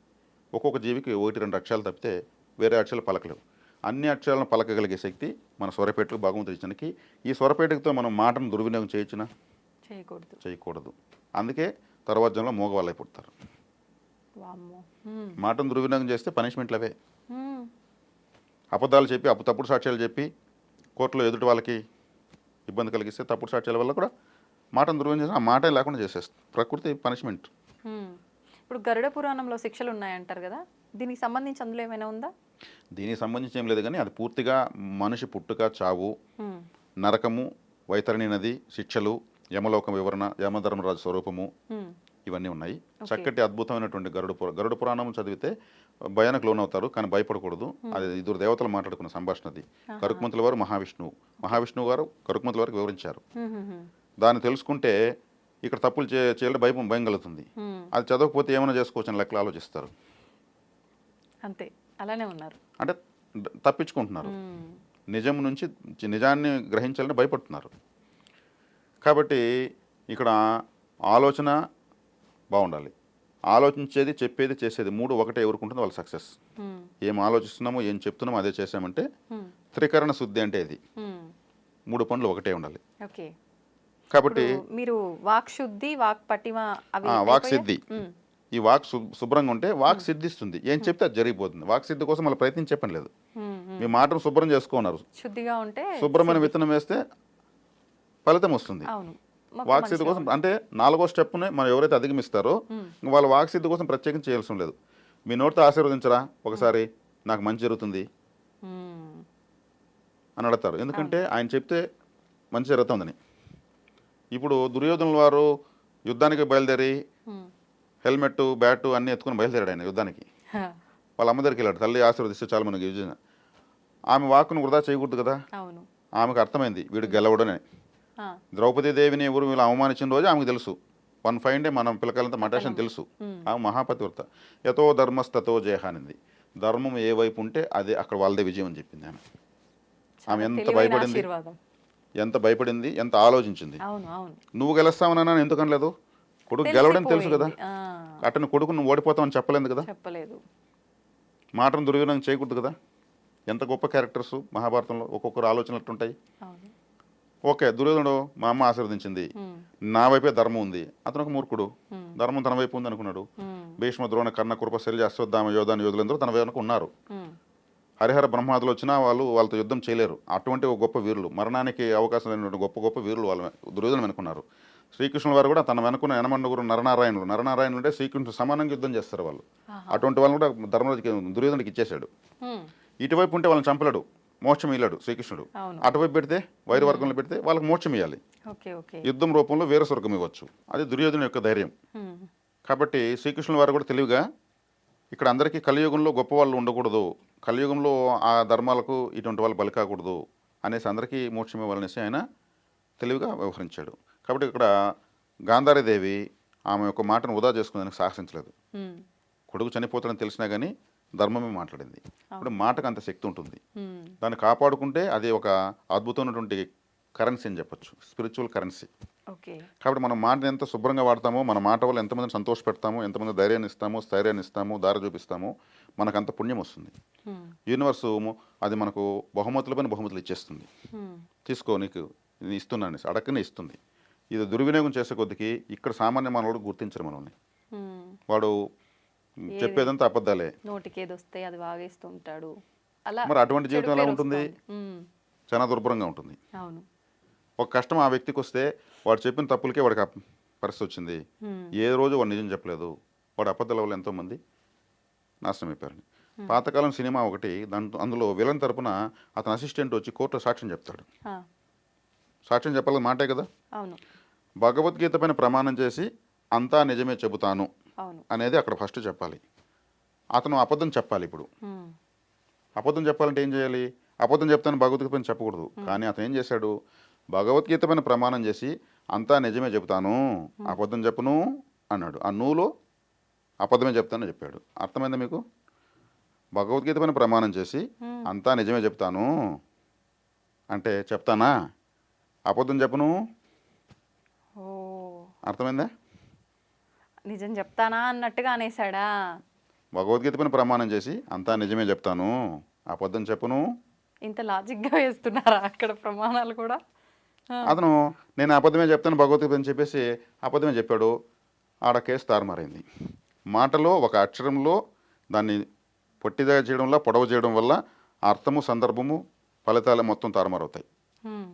ఒక్కొక్క జీవికి 1-2 అక్షరాలు తప్పితే వేరే అక్షరాలు పలకలేవు. అన్ని అక్షరాలను పలకగలిగే శక్తి మన స్వరపేటకు భగవంతుడు ఇచ్చినకి. ఈ స్వరపేటకుతో మనం మాటను దుర్వినియోగం చేయొచ్చునా? చేయకూడదు. అందుకే తర్వాత జన్మలో మూగవాళ్ళై పుడతారు. వామ్మో. మాటను దుర్వినియోగం చేస్తే పనిష్మెంట్లు అవే. అబద్ధాలు చెప్పి తప్పుడు సాక్ష్యాలు చెప్పి కోర్టులో ఎదుటి వాళ్ళకి ఇబ్బంది కలిగిస్తే తప్పుడు సాక్ష్యాల వల్ల కూడా మాటను దుర్వినియోగం చేస్తే ఆ మాటే లేకుండా చేసేస్తుంది. ప్రకృతి పనిష్మెంట్. ఇప్పుడు గరుడ పురాణంలో శిక్షలు ఉన్నాయంటారు కదా, దీనికి సంబంధించి అందులో ఏమైనా ఉందా? దీనికి సంబంధించి ఏం లేదు, కానీ అది పూర్తిగా మనిషి పుట్టుక, చావు, నరకము, వైతరణి నది, శిక్షలు, యమలోక వివరణ, యమధర్మరాజు స్వరూపము, ఇవన్నీ ఉన్నాయి. చక్కటి అద్భుతమైనటువంటి గరుడ పురాణం చదివితే భయానికి లోనవుతారు, కానీ భయపడకూడదు. అది ఇద్దరు దేవతలు మాట్లాడుకున్న సంభాషణ. అది కరుకుమంతుల వారు మహావిష్ణువు గారు కరుకుమంతుల వారికి వివరించారు. దాన్ని తెలుసుకుంటే ఇక్కడ తప్పులు చేయాలంటే భయం కలుగుతుంది. అది చదవకపోతే ఏమైనా చేసుకోవచ్చు అని లెక్కలు ఆలోచిస్తారు. అంతే, అలానే ఉన్నారు. అంటే తప్పించుకుంటున్నారు, నిజం నుంచి నిజాన్ని గ్రహించాలని భయపడుతున్నారు. కాబట్టి ఇక్కడ ఆలోచన బాగుండాలి. ఆలోచించేది, చెప్పేది, చేసేది 3 ఒకటే ఎవరుకుంటుందో వాళ్ళ సక్సెస్. ఏం ఆలోచిస్తున్నామో ఏం చెప్తున్నామో అదే చేసామంటే త్రికరణ శుద్ధి అంటే ఇది. 3 పనులు ఒకటే ఉండాలి. ఓకే. కాబట్టి మీరు వాక్ శుద్ధి, వాక్ పటిమ, వాక్ సిద్ధి, ఈ వాక్ శుభ్రంగా ఉంటే వాక్ సిద్ధిస్తుంది. ఏం చెప్తే అది జరిగిపోతుంది. వాక్ సిద్ధి కోసం మళ్ళీ ప్రయత్నం చెప్పని లేదు. మీ మాటను శుభ్రం చేసుకున్నారు. శుద్ధిగా ఉంటే శుభ్రమైన విత్తనం వేస్తే ఫలితం వస్తుంది. వాక్ సిద్ధి కోసం అంటే 4వ స్టెప్ని మనం ఎవరైతే అధిగమిస్తారో వాళ్ళ వాక్ సిద్ధి కోసం ప్రత్యేకించి చేయాల్సిన లేదు. మీ నోటితో ఆశీర్వదించరా ఒకసారి, నాకు మంచి జరుగుతుంది అని అడుగుతారు. ఎందుకంటే ఆయన చెప్తే మంచి జరుగుతుందని. ఇప్పుడు దుర్యోధనుల వారు యుద్ధానికి బయలుదేరి హెల్మెట్, బ్యాటు అన్నీ ఎత్తుకుని బయలుదేరాడు ఆయన యుద్ధానికి. వాళ్ళ అమ్మ దగ్గరికి వెళ్ళాడు, తల్లి ఆశీర్వదిస్తే చాలా మనకి విజయం. ఆమె వాక్కును వృధా చేయకూడదు కదా. ఆమెకు అర్థమైంది వీడు గెలవడని. ద్రౌపదీదేవిని ఎవరు వీళ్ళు అవమానించిన రోజు ఆమెకు తెలుసు. 1 ఫైన్ డే మనం పిల్లకాయలంతా మటాషన్ తెలుసు. ఆమె మహాపతివ్రత. యతో ధర్మస్తతో జయహానింది. ధర్మం ఏ వైపు ఉంటే అదే అక్కడ వాళ్ళదే విజయం అని చెప్పింది ఆమె. ఆమె ఎంత భయపడింది, ఎంత ఆలోచించింది. నువ్వు గెలుస్తావన్నా ఎందుకు అనలేదు? కొడుకు గెలవడం తెలుసు కదా. అతని కొడుకు నువ్వు ఓడిపోతావని చెప్పలేదు కదా. మాటను దుర్వినియోగం చేయకూడదు కదా. ఎంత గొప్ప క్యారెక్టర్స్ మహాభారతంలో ఒక్కొక్కరు ఆలోచనలు ఎట్లుంటాయి. ఓకే, దుర్యోధనుడు మా అమ్మ ఆశీర్వదించింది, నా వైపే ధర్మం ఉంది. అతను ఒక మూర్ఖుడు, ధర్మం తన వైపు ఉంది అనుకున్నాడు. భీష్మ, ద్రోణ, కర్ణ, కృప, శల్య, అశ్వత్థామ, యోధాని యోధులందరూ తన వైపు ఉన్నారు. హరిహర బ్రహ్మాదులు వచ్చినా వాళ్ళతో యుద్ధం చేయలేరు. అటువంటి ఒక గొప్ప వీరులు, మరణానికి అవకాశం లేనటువంటి గొప్ప వీరులు వాళ్ళు దుర్యోధను వెనుకున్నారు. శ్రీకృష్ణుల వారు కూడా తన వెనుకున్న 8 నరనారాయణులు అంటే శ్రీకృష్ణుడు సమానంగా యుద్ధం చేస్తారు వాళ్ళు. అటువంటి వాళ్ళని కూడా ధర్మరాజుకి దుర్యోధనుడికి ఇచ్చేశాడు. ఇటువైపు ఉంటే వాళ్ళని చంపలేడు, మోక్షం ఇయ్యాడు శ్రీకృష్ణుడు. అటువైపు పెడితే, వైరు వర్గంలో పెడితే వాళ్ళకి మోక్షం ఇవ్వాలి. యుద్ధం రూపంలో వీర స్వర్గం ఇవ్వచ్చు. అది దుర్యోధను యొక్క ధైర్యం. కాబట్టి శ్రీకృష్ణుల వారు కూడా తెలివిగా ఇక్కడ అందరికీ కలియుగంలో గొప్ప వాళ్ళు ఉండకూడదు, కలియుగంలో ఆ ధర్మాలకు ఇటువంటి వాళ్ళు బలి కాకూడదు అనేసి అందరికీ మోక్షం ఇవ్వాలనేసి ఆయన తెలివిగా వ్యవహరించాడు. కాబట్టి ఇక్కడ గాంధారీదేవి ఆమె యొక్క మాటను వృధా చేసుకునేందుకు సాహసించలేదు. కొడుకు చనిపోతాడని తెలిసినా కానీ ధర్మమే మాట్లాడింది. ఇప్పుడు మాటకు అంత శక్తి ఉంటుంది. దాన్ని కాపాడుకుంటే అది ఒక అద్భుతమైనటువంటి కరెన్సీ అని చెప్పొచ్చు, స్పిరిచువల్ కరెన్సీ. కాబట్టి మనం మాటను ఎంత శుభ్రంగా వాడతామో, మన మాట వల్ల ఎంతమందిని సంతోష పెడతామో, ఎంతమంది ధైర్యాన్ని ఇస్తామో, స్థైర్యాన్ని ఇస్తామో, దారి చూపిస్తామో మనకు అంత పుణ్యం వస్తుంది. యూనివర్సు అది మనకు బహుమతులు ఇచ్చేస్తుంది. తీసుకో, నీకు ఇది ఇస్తున్నాను అడక్కనే ఇస్తుంది. ఇది దుర్వినియోగం చేసే కొద్దికి ఇక్కడ సామాన్య మానవుడు గుర్తించరు మనల్ని. వాడు చెప్పేదంతా అబద్ధాలే, నోటికి ఏదొస్తే అది వాగేస్తుంటాడు. మరి అటువంటి జీవితం ఎలా ఉంటుంది? చాలా దుర్భరంగా ఉంటుంది. ఒక కష్టం ఆ వ్యక్తికి వస్తే వాడు చెప్పిన తప్పులకే వాడికి పరిస్థితి వచ్చింది. ఏ రోజు వాడు నిజం చెప్పలేదు. వాడు అబద్ధాల వల్ల ఎంతోమంది నాశనం అయిపోయారు. పాతకాలం సినిమా ఒకటి, అందులో విలన్ తరపున అతని అసిస్టెంట్ వచ్చి కోర్టులో సాక్ష్యం చెప్తాడు. సాక్ష్యం చెప్పాలని మాటే కదా. భగవద్గీత పైన ప్రమాణం చేసి అంతా నిజమే చెబుతాను అనేది అక్కడ ఫస్ట్ చెప్పాలి. అతను అబద్ధం చెప్పాలి. ఇప్పుడు అబద్ధం చెప్పాలంటే ఏం చేయాలి? అబద్ధం చెప్తాను భగవద్గీత పైన చెప్పకూడదు. కానీ అతను ఏం చేశాడు? భగవద్గీత పైన ప్రమాణం చేసి అంతా నిజమే చెబుతాను, అబద్ధం చెప్పను అన్నాడు. ఆ నువ్వులో అబద్ధమే చెప్తానని చెప్పాడు. అర్థమైందా మీకు? భగవద్గీత పైన ప్రమాణం చేసి అంతా నిజమే చెప్తాను అంటే చెప్తానా, అబద్ధం చెప్పను. అర్థమైందా? నిజం చెప్తానా అన్నట్టుగా అనేసాడా? భగవద్గీత పైన ప్రమాణం చేసి అంతా నిజమే చెప్తాను, అబద్ధం చెప్పను. ఇంత లాజిక్‌గా వేస్తున్నారా అక్కడ ప్రమాణాలు కూడా? ఆ! అతను నేను అబద్ధమే చెప్తాను భగవద్గీత అని చెప్పేసి అబద్ధమే చెప్పాడు. ఆడ కేసు తారుమారైంది. మాటలో ఒక అక్షరంలో దాన్ని పొట్టిగా చేయడం వల్ల, పొడవు చేయడం వల్ల అర్థము, సందర్భము, ఫలితాలు మొత్తం తారుమారవుతాయి. హ్మ్.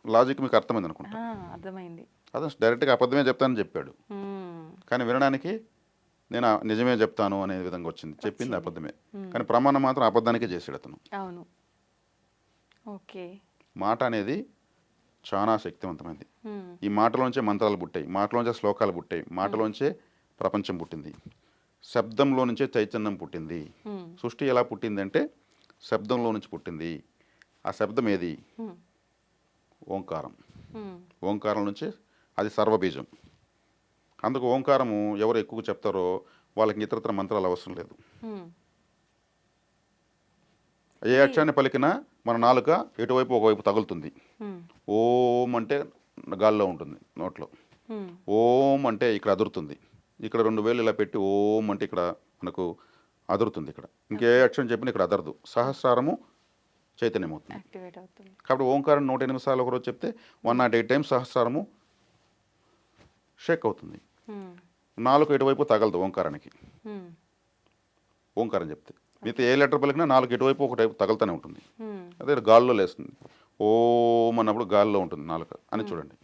లాజిక్ మీకు అర్థమైంది అనుకుంటా. అర్థమైంది. అతను డైరెక్ట్గా అబద్ధమే చెప్తానని చెప్పాడు. హ్మ్. కానీ వినడానికి నేను నిజమే చెప్తాను అనే విధంగా వచ్చింది. చెప్పింది వచ్చింది. అబద్ధమే. హ్మ్. కానీ ప్రమాణం మాత్రం అబద్ధానికే చేశాడు అతను. అవును. ఓకే. మాట అనేది చాలా శక్తివంతమైనది. హ్మ్. ఈ మాటలోంచే మంత్రాలు పుట్టాయి, మాటలోంచే శ్లోకాలు పుట్టాయి, మాటలోంచే ప్రపంచం పుట్టింది, శబ్దంలో నుంచే చైతన్యం పుట్టింది. హ్మ్. సృష్టి ఎలా పుట్టిందంటే శబ్దంలో నుంచి పుట్టింది. ఆ శబ్దం ఏది? హ్మ్. ఓంకారం. హ్మ్. ఓంకారం నుంచి అది సర్వబీజం. అందుకు ఓంకారము ఎవరు ఎక్కువ చెప్తారో వాళ్ళకి ఇతరత్ర మంత్రాలు అవసరం లేదు. హ్మ్. ఏ అక్షరాన్ని పలికినా మన నాలుక ఎటువైపు ఒకవైపు తగులుతుంది. హ్మ్. ఓం అంటే గాల్లో ఉంటుంది నోట్లో. హ్మ్. ఓం అంటే ఇక్కడ అదురుతుంది. ఇక్కడ 2 వేలు ఇలా పెట్టి ఓం అంటే ఇక్కడ మనకు అదురుతుంది ఇక్కడ. ఇంకే అక్షరం చెప్పినా ఇక్కడ అదరదు. సహస్రారము చైతన్యమవుతుంది. యాక్టివేట్ అవుతుంది. కాబట్టి ఓంకారం 108 సార్లు ఒకరోజు చెప్తే 108 టైమ్స్ సహస్రారము షేక్ అవుతుంది. హ్మ్. నాలుక ఎటువైపు తగలదు ఓంకారానికి. హ్మ్. ఓంకారం చెప్తే మిగతా ఏ లెటర్ పలికినా నాలుగు ఎటువైపు ఒకటైపు తగులుతూనే ఉంటుంది. హ్మ్. అదే గాల్లో లేస్తుంది. ఓం అన్నప్పుడు గాల్లో ఉంటుంది నాలుక అని చూడండి.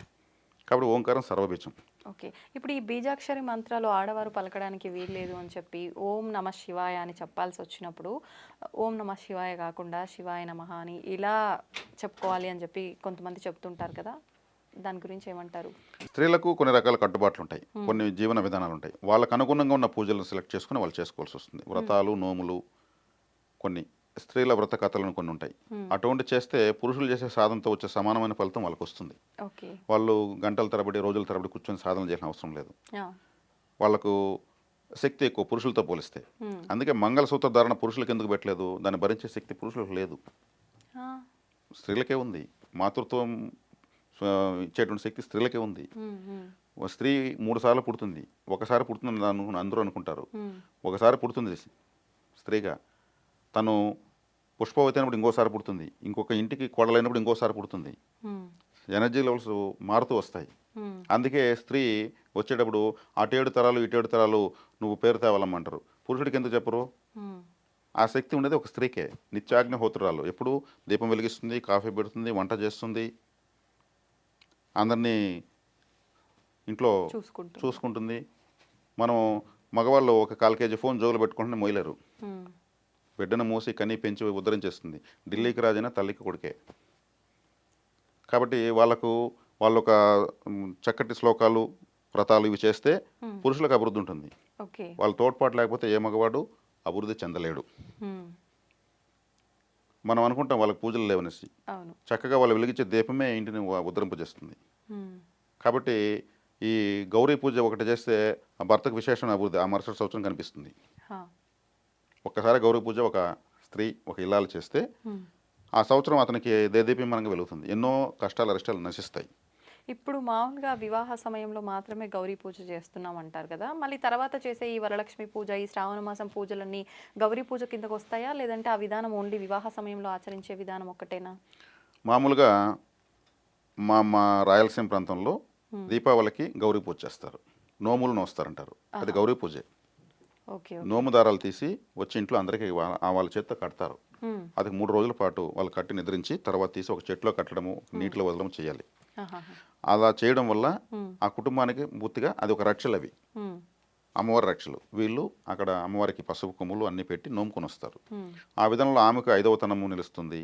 కాబట్టి ఓంకారం సర్వబీజం. ఓకే. ఇప్పుడు ఈ బీజాక్షరి మంత్రాలు ఆడవారు పలకడానికి వీల్లేదు అని చెప్పి ఓం నమః శివాయ అని చెప్పాల్సొచ్చినప్పుడు, ఓం నమః శివాయ కాకుండా శివాయ నమః అని ఇలా చెప్పుకోవాలి అని చెప్పి కొంతమంది చెప్తుంటారు కదా! దాని గురించి ఏమంటారు? స్త్రీలకు కొన్ని రకాల కట్టుబాట్లు ఉంటాయి, కొన్ని జీవన విధానాలు ఉంటాయి. వాళ్ళకు అనుగుణంగా ఉన్న పూజలను సెలెక్ట్ చేసుకుని వాళ్ళు చేసుకోవాల్సి వస్తుంది. వ్రతాలు, నోములు, కొన్ని స్త్రీల వ్రత కథలను కొన్ని ఉంటాయి. అటువంటి చేస్తే పురుషులు చేసే సాధనతో వచ్చే సమానమైన ఫలితం వాళ్ళకు వస్తుంది. ఓకే. వాళ్ళు గంటల తరబడి, రోజుల తరబడి కూర్చొని సాధన చేసిన అవసరం లేదు. ఆ! వాళ్ళకు శక్తి ఎక్కువ పురుషులతో పోలిస్తే. హ్మ్. అందుకే మంగళసూత్ర ధారణ పురుషులకు ఎందుకు పెట్టలేదు? దాన్ని భరించే శక్తి పురుషులకు లేదు, ఆ! స్త్రీలకే ఉంది. మాతృత్వం ఇచ్చేటువంటి శక్తి స్త్రీలకే ఉంది. హ్మ్. హ్మ్. ఓ స్త్రీ 3 సార్లు పుడుతుంది. ఒకసారి పుడుతుంది అందరూ అనుకుంటారు. హ్మ్. ఒకసారి పుడుతుంది స్త్రీగా. తను పుష్పవతి అయినప్పుడు ఇంకోసారి పుడుతుంది. ఇంకొక ఇంటికి కోడలైనప్పుడు ఇంకోసారి పుడుతుంది. హ్మ్. ఎనర్జీ లెవెల్స్ మారుతూ వస్తాయి. హ్మ్. అందుకే స్త్రీ వచ్చేటప్పుడు అటు 7 తరాలు ఇటు 7 తరాలు నువ్వు పేరు తేవాలమ్మంటారు. పురుషుడికి ఎందుకు చెప్పరు? హ్మ్. ఆ శక్తి ఉండేది ఒక స్త్రీకే. నిత్యాగ్నిహోత్రురాలు. ఎప్పుడు దీపం వెలిగిస్తుంది, కాఫీ పెడుతుంది, వంట చేస్తుంది, అందరినీ ఇంట్లో చూసుకుంటుంది. చూసుకుంటుంది. మనం మగవాళ్ళు ఒక 1/4 కేజీ ఫోన్ జోబులో పెట్టుకుంటే మొయ్యలేరు. హ్మ్. బిడ్డను మోసి కని పెంచి ఉద్ధరించేస్తుంది. ఢిల్లీకి రాజైనా తల్లికి కొడుకే. కాబట్టి వాళ్ళు ఒక చక్కటి శ్లోకాలు, వ్రతాలు ఇవి చేస్తే హ్మ్. పురుషులకు అభివృద్ధి ఉంటుంది. ఓకే. వాళ్ళ తోడ్పాటు లేకపోతే ఏ మగవాడు అభివృద్ధి చెందలేడు. హ్మ్. మనం అనుకుంటాం వాళ్ళకి పూజలు లేవనేసి. అవును. చక్కగా వాళ్ళు వెలిగించే దీపమే ఇంటిని ఉద్ధరింపజేస్తుంది. హ్మ్. కాబట్టి ఈ గౌరీ పూజ ఒకటి చేస్తే ఆ భర్తకు విశేషమైన అభివృద్ధి ఆ మరుసటి సంవత్సరం కనిపిస్తుంది. హా! ఒక్కసారి గౌరీ పూజ ఒక స్త్రీ, ఒక ఇల్లాలు చేస్తే హ్మ్. ఆ సంవత్సరం అతనికి దేదీప్యమానంగా వెలుగుతుంది. ఎన్నో కష్టాలు, అరిష్టాలు నశిస్తాయి. ఇప్పుడు మామూలుగా వివాహ సమయంలో మాత్రమే గౌరీ పూజ చేస్తున్నాం అంటారు కదా! మళ్ళీ తర్వాత చేసే ఈ వరలక్ష్మి పూజ, ఈ శ్రావణ మాసం పూజలన్నీ గౌరీ పూజ కిందకొస్తాయా? లేదంటే ఆ విధానం ఓన్లీ వివాహ సమయంలో ఆచరించే విధానం ఒక్కటేనా? మామూలుగా మా రాయలసీమ ప్రాంతంలో దీపావళికి గౌరీ పూజ చేస్తారు. నోములు నోస్తారంటారు. అది ఆహా! గౌరీ పూజే. ఓకే. ఓకే. నోము దారాలు తీసి వచ్చి ఇంట్లో అందరికీ వాళ్ళ చేత్తో కడతారు. హ్మ్. అది 3 రోజుల పాటు వాళ్ళు కట్టి నిద్రించి తర్వాత తీసి ఒక చెట్లో కట్టడము, నీటిలో వదలడం చేయాలి. ఆహాహా! అలా చేయడం వల్ల హ్మ్. ఆ కుటుంబానికి పూర్తిగా అది ఒక రక్షలు అవి. హ్మ్. అమ్మవారి రక్షలు. వీళ్ళు అక్కడ అమ్మవారికి పసుపు కొమ్ములు అన్నీ పెట్టి నోముకొని వస్తారు. హ్మ్. ఆ విధంలో ఆమెకు 5వ తనము నిలుస్తుంది.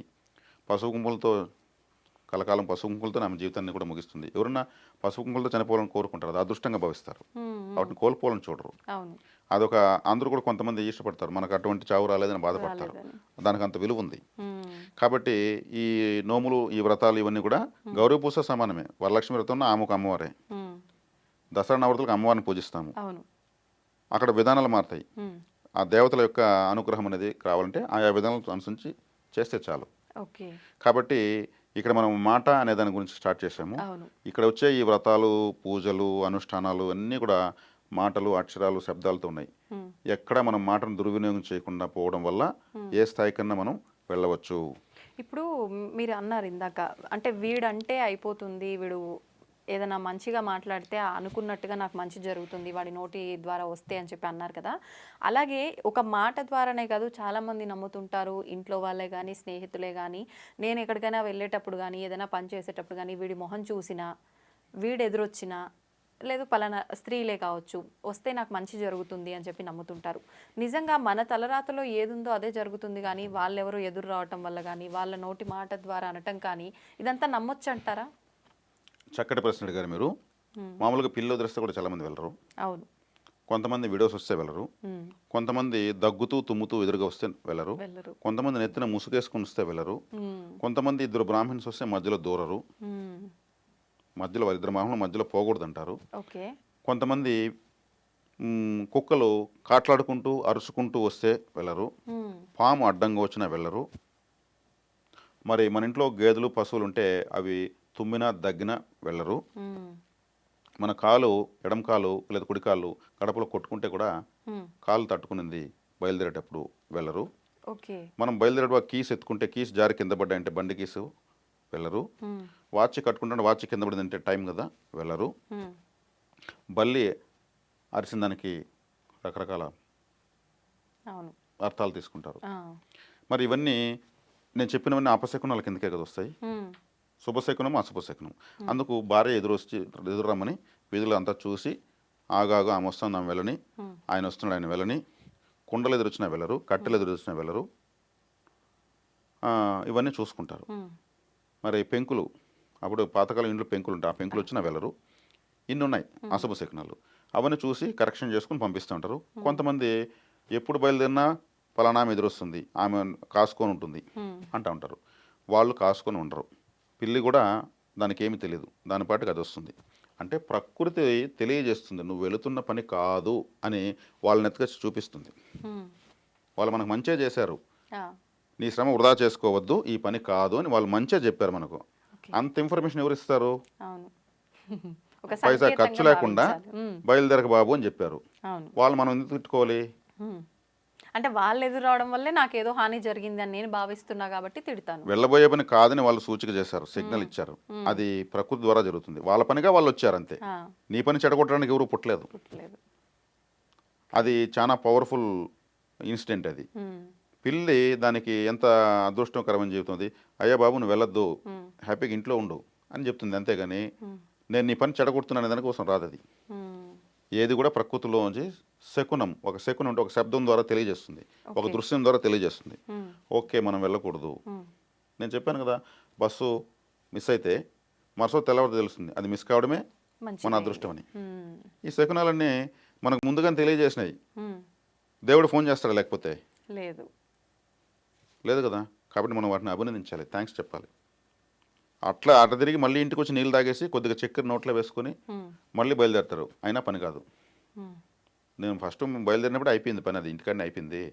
పసుపు కుంకుమలతో కలకాలం పసుపు కుంకుమలతో ఆమె జీవితాన్ని కూడా ముగిస్తుంది. ఎవరన్నా పసుపు కుంకుమలతో చనిపోవాలని కోరుకుంటారు. అది అదృష్టంగా భావిస్తారు. హ్మ్. హ్మ్. వాటిని కోల్పోవాలని చూడరు. అవును. అదొక అందరూ కూడా కొంతమంది ఇష్టపడతారు. మనకు అటువంటి చావు రాలేదని బాధపడతారు. రాలేదని. దానికి అంత విలువ ఉంది. హ్మ్. కాబట్టి ఈ నోములు, ఈ వ్రతాలు ఇవన్నీ కూడా గౌరీ పూజ సమానమే. వరలక్ష్మి వ్రతం ఆమె ఒక అమ్మవారే. హ్మ్. దసరా నవరాత్రులకు అమ్మవారిని పూజిస్తాము. అవును. అక్కడ విధానాలు మారుతాయి. హ్మ్. ఆ దేవతల యొక్క అనుగ్రహం అనేది కావాలంటే ఆయా విధానాలను అనుసరించి చేస్తే చాలు. ఓకే. కాబట్టి ఇక్కడ మనం మాట అనే దాని గురించి స్టార్ట్ చేసాము. అవును. ఇక్కడ వచ్చే ఈ వ్రతాలు, పూజలు, అనుష్ఠానాలు అన్నీ కూడా మాటలు, అక్షరాలు, శబ్దాలతో ఉన్నాయి. హ్మ్. ఎక్కడ మనం మాటను దుర్వినియోగం చేయకుండా పోవడం వల్ల ఏ స్థాయికన్నా మనం వెళ్ళవచ్చు. ఇప్పుడు మీరు అన్నారు ఇందాక, అంటే వీడంటే అయిపోతుంది, వీడు ఏదైనా మంచిగా మాట్లాడితే అనుకున్నట్టుగా నాకు మంచి జరుగుతుంది వాడి నోటి ద్వారా వస్తే అని చెప్పి అన్నారు కదా. అలాగే ఒక మాట ద్వారానే కాదు, చాలామంది నమ్ముతుంటారు ఇంట్లో వాళ్ళే కానీ స్నేహితులే కానీ, నేను ఎక్కడికైనా వెళ్ళేటప్పుడు కానీ ఏదైనా పని చేసేటప్పుడు కానీ వీడి మొహం చూసినా, వీడు ఎదురొచ్చినా, లేదు పలానా స్త్రీలే కావచ్చు వస్తే నాకు మంచి జరుగుతుంది అని చెప్పి నమ్ముతుంటారు. నిజంగా మన తలరాతలో ఏదుందో అదే జరుగుతుంది కానీ వాళ్ళెవరో ఎదురు రావటం వల్ల కానీ వాళ్ళ నోటి మాట ద్వారా అనటం కానీ ఇదంతా నమ్మొచ్చు అంటారా? చక్కటి ప్రశ్న అడిగారు మీరు. మామూలుగా పిల్లి వదిలేస్తే కూడా చాలామంది వెళ్ళరు. అవును. కొంతమంది వీడియోస్ వస్తే వెళ్ళరు. ఉమ్. కొంతమంది దగ్గుతూ తుమ్ముతూ ఎదురుగా వస్తే వెళ్ళరు. వెళ్ళరు. కొంతమంది నెత్తిన ముసుగేసుకుని వస్తే వెళ్ళరు. ఉమ్. కొంతమంది ఇద్దరు బ్రాహ్మణ్స్ వస్తే మధ్యలో దూరరు. ఉమ్. మధ్యలో ఇద్దరు బ్రాహ్మణులు మధ్యలో పోకూడదు అంటారు. ఓకే. కొంతమంది కుక్కలు కాట్లాడుకుంటూ అరుచుకుంటూ వస్తే వెళ్ళరు. ఉమ్. పాము అడ్డంగా వచ్చినా వెళ్ళరు. మరి మన ఇంట్లో గేదెలు పశువులు ఉంటే అవి తుమ్మినా దగ్గినా వెళ్ళరు. ఉమ్. మన కాలు ఎడం కాలు లేదా కుడి కాలు గడపలో కొట్టుకుంటే కూడా ఉమ్. కాలు తట్టుకునింది బయలుదేరేటప్పుడు వెళ్ళరు. ఓకే. మనం బయలుదేరేటప్పుడు కీస్ ఎత్తుకుంటే కీస్ జారి కింద పడ్డాయంటే బండి కీసు వెళ్ళరు. ఉమ్. వాచ్ కట్టుకుంటే వాచ్ కింద పడిందంటే టైం కదా వెళ్ళరు. ఉమ్. బల్లి అరిసిన దానికి రకరకాల అవును. అర్థాలు తీసుకుంటారు. ఆ. మరి ఇవన్నీ నేను చెప్పినవన్నీ అపశకునాల కిందకే కదా వస్తాయి. ఉమ్. శుభశకునం అశుభశకునం. అందుకు భార్య ఎదురు రమ్మని వీధులు అంతా చూసి ఆగాగు ఆమె వస్తుంది ఆమె వెళ్ళని, ఆయన వస్తున్నాడు ఆయన వెళ్ళని, కుండలు ఎదురొచ్చినా వెళ్ళరు, కట్టెలు ఎదురొచ్చినా వెళ్ళరు. ఇవన్నీ చూసుకుంటారు. ఉమ్. మరి పెంకులు అప్పుడు పాతకాలం ఇంట్లో పెంకులు ఉంటాయి, ఆ పెంకులు వచ్చినా వెళ్ళరు. ఇన్ని ఉన్నాయి అశుభ శకునాలు. అవన్నీ చూసి కరెక్షన్ చేసుకుని పంపిస్తూ ఉంటారు. కొంతమంది ఎప్పుడు బయలుదేరినా పలానా ఆమె ఎదురొస్తుంది, ఆమె కాసుకొని ఉంటుంది అంటూ ఉంటారు. వాళ్ళు కాసుకొని ఉండరు. పిల్లి కూడా దానికి ఏమీ తెలియదు, దాని పాటికి అది వస్తుంది. అంటే ప్రకృతి తెలియజేస్తుంది నువ్వు వెళుతున్న పని కాదు అని వాళ్ళని ఎత్తుకొచ్చి చూపిస్తుంది. ఉమ్. వాళ్ళు మనకు మంచిగా చేశారు, ఆ. నీ శ్రమ వృధా చేసుకోవద్దు, ఈ పని కాదు అని వాళ్ళు మంచిగా చెప్పారు మనకు. ఓకే. అంత ఇన్ఫర్మేషన్ ఎవరు ఇస్తారు? అవును. ఒక పైసా సంకేతంగా ఖర్చు లేకుండా భావించాలి. ఉమ్. బయలుదేరక బాబు అని చెప్పారు. అవును. వాళ్ళు మనం ఎందుకు తిట్టుకోవాలి? ఉమ్. అంటే వాళ్ళు ఎదురు రావడం వల్లే నాకేదో హాని జరిగింది అని నేను భావిస్తున్నా కాబట్టి తిడతాను. వెళ్ళబోయే పని కాదని వాళ్ళు సూచిక చేశారు, సిగ్నల్ ఇచ్చారు. అది ప్రకృతి ద్వారా జరుగుతుంది. వాళ్ళ పనిగా వాళ్ళు వచ్చారు అంతే. ఆ. నీ పని చెడగొట్టడానికి ఎవరు పుట్టలేదు. పుట్టలేదు. అది చాలా పవర్ఫుల్ ఇన్సిడెంట్ అది. ఉమ్. పిల్లి దానికి ఎంత అదృష్టకరమైన జీవితం అది. అయ్యా బాబు నువ్వు వెళ్ళొద్దు, ఉమ్. హ్యాపీగా ఇంట్లో ఉండు అని చెప్తుంది. అంతేగాని ఉమ్. నేను నీ పని చెడగొడుతున్నాను దానికోసం రాదు అది. ఉమ్. ఏది కూడా ప్రకృతిలోంచి శకునం, ఒక శకునం అంటే ఒక శబ్దం ద్వారా తెలియజేస్తుంది, ఒక ఓకే. దృశ్యం ద్వారా తెలియజేస్తుంది. ఉమ్. ఓకే మనం వెళ్ళకూడదు. ఉమ్. నేను చెప్పాను కదా, బస్సు మిస్ అయితే మరుసటి తెల్లవారు తెలుస్తుంది అది మిస్ కావడమే మంచిది. మన అదృష్టం అని. ఉమ్. ఈ శకునాలన్నీ మనకు ముందుగానే తెలియజేసినాయి. ఉమ్. దేవుడు ఫోన్ చేస్తాడా? లేకపోతే లేదు. లేదు కదా. కాబట్టి మనం వాటిని అభినందించాలి, థ్యాంక్స్ చెప్పాలి. అట్లా అట్లా తిరిగి మళ్ళీ ఇంటికి వచ్చి నీళ్ళు తాగేసి కొద్దిగా చక్కెర నోట్లో వేసుకొని ఉమ్. మళ్ళీ బయలుదేరుతారు, అయినా పని కాదు. ఉమ్. నేను ఫస్ట్ బయలుదేరినప్పుడు అయిపోయింది పని, అది ఇంటికాడనే అయిపోయింది,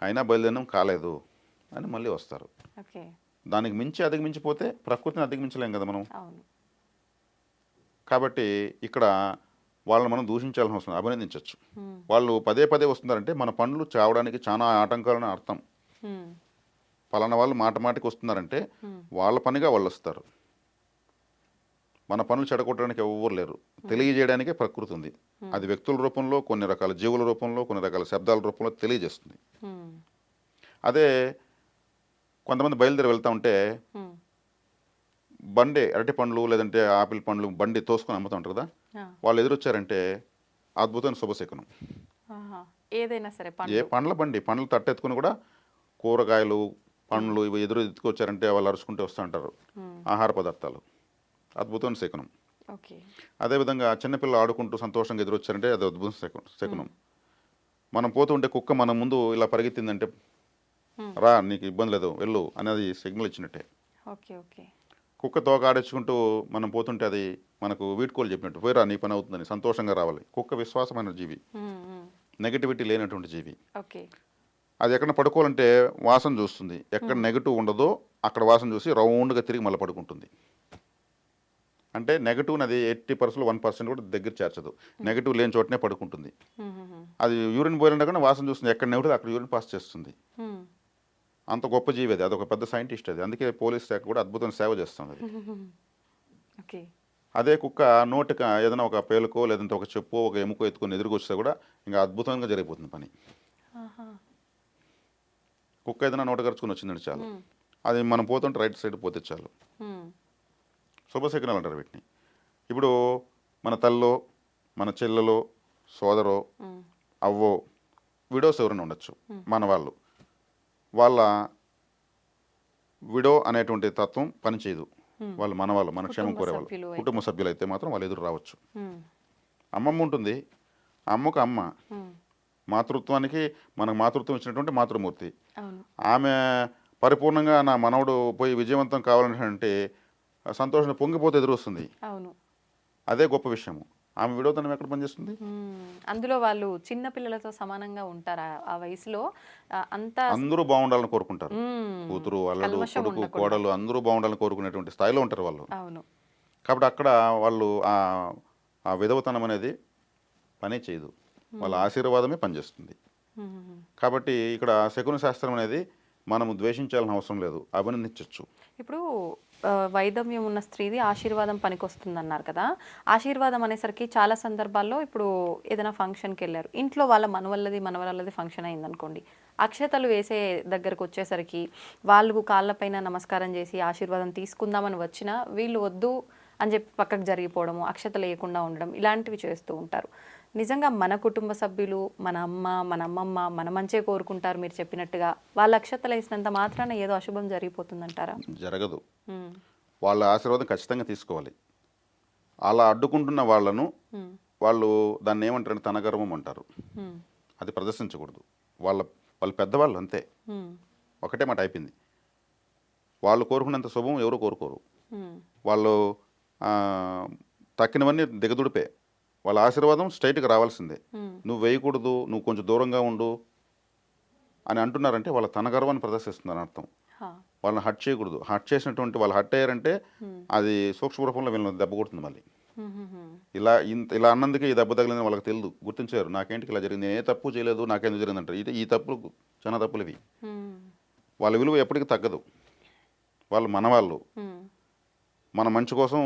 అయినా బయలుదేరినాం కాలేదు అని మళ్ళీ వస్తారు. ఓకే. దానికి మించి అధిగమించిపోతే ప్రకృతిని అధిగమించలేం కదా మనం. అవును. కాబట్టి ఇక్కడ వాళ్ళని మనం దూషించాల్సిన అవసరం, అభినందించవచ్చు. ఉమ్. వాళ్ళు పదే పదే వస్తున్నారంటే మన పనులు చావడానికి చాలా ఆటంకాలని అర్థం. ఉమ్. పలానా వాళ్ళు మాట మాటికి వస్తున్నారంటే ఉమ్. వాళ్ళ పనిగా వాళ్ళు వస్తారు. మన పనులు చెడగొట్టడానికి ఎవ్వరు లేరు, తెలియజేయడానికే ప్రకృతి ఉంది. అది వ్యక్తుల రూపంలో, కొన్ని రకాల జీవుల రూపంలో, కొన్ని రకాల శబ్దాల రూపంలో తెలియజేస్తుంది. ఉమ్. అదే కొంతమంది బయలుదేరి వెళ్తూ ఉంటే ఉమ్. బండి అరటి పండ్లు లేదంటే ఆపిల్ పండ్లు బండి తోసుకొని అమ్ముతూ ఉంటారు కదా, ఆ. వాళ్ళు ఎదురొచ్చారంటే అద్భుతమైన శుభశకునం. ఆహా. ఏదైనా సరే ఏ పండ్లు. పండ్ల బండి, పండ్లు తట్టెత్తుకుని కూడా కూరగాయలు పండ్లు ఇవి ఎత్తుకొచ్చారంటే వాళ్ళు అరుచుకుంటూ వస్తూ ఉంటారు. ఉమ్. ఆహార పదార్థాలు, అద్భుతమైన శకునం. ఓకే. అదేవిధంగా చిన్నపిల్లలు ఆడుకుంటూ సంతోషంగా ఎదురొచ్చారంటే అది అద్భుత శకునం. మనం పోతూ ఉంటే కుక్క మన ముందు ఇలా పరిగెత్తిందంటే రా నీకు ఇబ్బంది లేదు వెళ్ళు అనేది సిగ్నల్ ఇచ్చినట్టే. ఓకే. ఓకే. కుక్క తోక ఆడించుకుంటూ మనం పోతుంటే అది మనకు వీడ్కోలు చెప్పినట్టు, పోయిరా నీ పని అవుతుందని, సంతోషంగా రావాలి. కుక్క విశ్వాసమైన జీవి, ఉమ్. ఉమ్. నెగటివిటీ లేనటువంటి జీవి. ఓకే. అది ఎక్కడ పడుకోవాలంటే వాసన చూస్తుంది, ఎక్కడ నెగటివ్ ఉండదో అక్కడ వాసన చూసి రౌండ్గా తిరిగి మళ్ళీ పడుకుంటుంది. అంటే నెగటివ్ అది 80% 1% కూడా దగ్గర చేర్చదు, నెగటివ్ లేని చోటనే పడుకుంటుంది. అది యూరిన్ పోయినా కానీ వాసన చూస్తుంది, ఎక్కడ నెగటివ్ అక్కడ యూరిన్ పాస్ చేస్తుంది. అంత గొప్ప జీవి అది, అదొక పెద్ద సైంటిస్ట్ అది. అందుకే పోలీస్ శాఖ కూడా అద్భుతమైన సేవ చేస్తుంది అది. ఓకే. అదే కుక్క నోటికి ఏదైనా ఒక పేలుకో లేదంటే ఒక చెప్పు ఒక ఎముకో ఎత్తుకొని ఎదురుకు వస్తే కూడా ఇంకా అద్భుతంగా జరిగిపోతుంది పని. కుక్క ఏదైనా నోట ఖర్చుకొని వచ్చిందండి చాలు, అది మనం పోతుంటే రైట్ సైడ్ పోతే చాలు. శుభశకునాలు అంటారు వీటిని. ఇప్పుడు మన తల్లో మన చెల్లెలో సోదరో అవ్వో విడోస్ ఎవరైనా ఉండొచ్చు, మన వాళ్ళ విడో అనేటువంటి తత్వం పనిచేయదు. వాళ్ళు మనవాళ్ళు, మన క్షేమం కోరేవాళ్ళు, కుటుంబ సభ్యులు అయితే మాత్రం వాళ్ళు ఎదురు రావచ్చు. అమ్మమ్మ ఉంటుంది, అమ్మకు అమ్మ, మాతృత్వానికి మనకు మాతృత్వం ఇచ్చినటువంటి మాతృమూర్తి. ఆమె పరిపూర్ణంగా నా మనవడు పోయి విజయవంతం కావాలంటే సంతోషంగా పొంగిపోతే ఎదురు వస్తుంది. అదే గొప్ప విషయము. ఆమె విడోతనం ఎక్కడ పనిచేస్తుంది? అందులో వాళ్ళు చిన్న పిల్లలతో సమానంగా ఉంటారు ఆ వయసులో. అందరూ బాగుండాలని కోరుకుంటారు. కూతురు, అల్లుడు, కొడుకు, కోడలు అందరూ బాగుండాలని కోరుకునేటువంటి స్థాయిలో ఉంటారు వాళ్ళు. కాబట్టి అక్కడ వాళ్ళు ఆ విధవతనం అనేది పనే చేయదు, వాళ్ళ ఆశీర్వాదమే పనిచేస్తుంది. కాబట్టి ఇక్కడ శకున శాస్త్రం అనేది మనము ద్వేషించాల్సిన అవసరం లేదు, అభినందించవచ్చు. ఇప్పుడు వైధవ్యం ఉన్న స్త్రీది ఆశీర్వాదం పనికొస్తుంది అన్నారు కదా. ఆశీర్వాదం అనేసరికి చాలా సందర్భాల్లో ఇప్పుడు ఏదైనా ఫంక్షన్కి వెళ్ళారు, ఇంట్లో వాళ్ళ మనవళ్ళది ఫంక్షన్ అయిందనుకోండి, అక్షతలు వేసే దగ్గరకు వచ్చేసరికి వాళ్ళు కాళ్ళపైన నమస్కారం చేసి ఆశీర్వాదం తీసుకుందామని వచ్చినా వీళ్ళు వద్దు అని చెప్పి పక్కకు జరిగిపోవడము, అక్షతలు వేయకుండా ఉండడం, ఇలాంటివి చేస్తూ ఉంటారు. నిజంగా మన కుటుంబ సభ్యులు, మన అమ్మ మన అమ్మమ్మ మన మంచే కోరుకుంటారు మీరు చెప్పినట్టుగా, వాళ్ళ అక్షతలు వేసినంత మాత్రాన ఏదో అశుభం జరిగిపోతుందంటారా? జరగదు. వాళ్ళ ఆశీర్వాదం ఖచ్చితంగా తీసుకోవాలి. అలా అడ్డుకుంటున్న వాళ్ళను వాళ్ళు దాన్ని ఏమంటారు, తన గర్వం అంటారు. అది ప్రదర్శించకూడదు. వాళ్ళు పెద్దవాళ్ళు అంతే, ఒకటే మాట అయిపోయింది. వాళ్ళు కోరుకున్నంత శుభం ఎవరు కోరుకోరు. వాళ్ళు తక్కినవన్నీ దిగదుడిపే. వాళ్ళ ఆశీర్వాదం స్ట్రైట్గా రావాల్సిందే. నువ్వు వేయకూడదు, నువ్వు కొంచెం దూరంగా ఉండు అని అంటున్నారంటే వాళ్ళ తన గర్వాన్ని ప్రదర్శిస్తుందని అర్థం. వాళ్ళని హట్ చేయకూడదు. హట్ చేసినటువంటి వాళ్ళు హట్ అయ్యారంటే అది సూక్ష్మ రూపంలో వీళ్ళని దెబ్బ కొడుతుంది. మళ్ళీ ఇలా అన్నందుకే ఈ దెబ్బ తగిలిందని వాళ్ళకి తెలియదు, గుర్తించారు. నాకేంటికి ఇలా జరిగింది, నేను ఏ తప్పు చేయలేదు, నాకేందుకు జరిగిందంటారు. ఈ తప్పులు చాలా తప్పులు ఇవి. వాళ్ళ విలువ ఎప్పటికీ తగ్గదు. వాళ్ళు మనవాళ్ళు, మన మంచి కోసం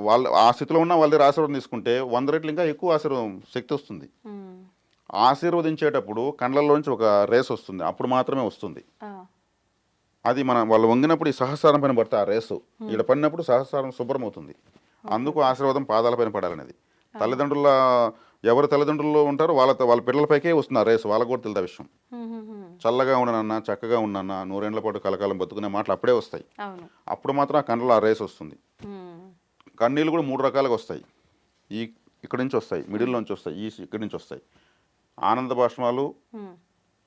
వాళ్ళు ఆ స్థితిలో ఉన్న వాళ్ళ దగ్గర ఆశీర్వాదం తీసుకుంటే 100 రెట్లు ఇంకా ఎక్కువ ఆశీర్వాదం శక్తి వస్తుంది. ఆశీర్వదించేటప్పుడు కండ్లలోంచి ఒక రేస్ వస్తుంది, అప్పుడు మాత్రమే వస్తుంది. అది వాళ్ళు వంగినప్పుడు ఈ సహస్రారం పైన పడితే ఆ రేసు ఇక్కడ పడినప్పుడు సహస్రారం శుభ్రం అవుతుంది. అందుకు ఆశీర్వాదం పాదాలపైన పడాలనేది. ఎవరు తల్లిదండ్రుల్లో ఉంటారో వాళ్ళ పిల్లలపైకే వస్తుంది ఆ రేసు. వాళ్ళకు కూడా తెలియదు విషయం. చల్లగా ఉండనన్నా, చక్కగా ఉండనన్నా, 100 ఏళ్ల పాటు కలకాలం బతుకునే మాటలు అప్పుడే వస్తాయి. అప్పుడు మాత్రం ఆ కళ్ళలో ఆ రేసు వస్తుంది. కన్నీళ్ళు కూడా 3 రకాలుగా వస్తాయి. ఇక్కడి నుంచి వస్తాయి, మిడిల్ నుంచి వస్తాయి, ఇక్కడి నుంచి వస్తాయి. ఆనంద బాష్పాలు,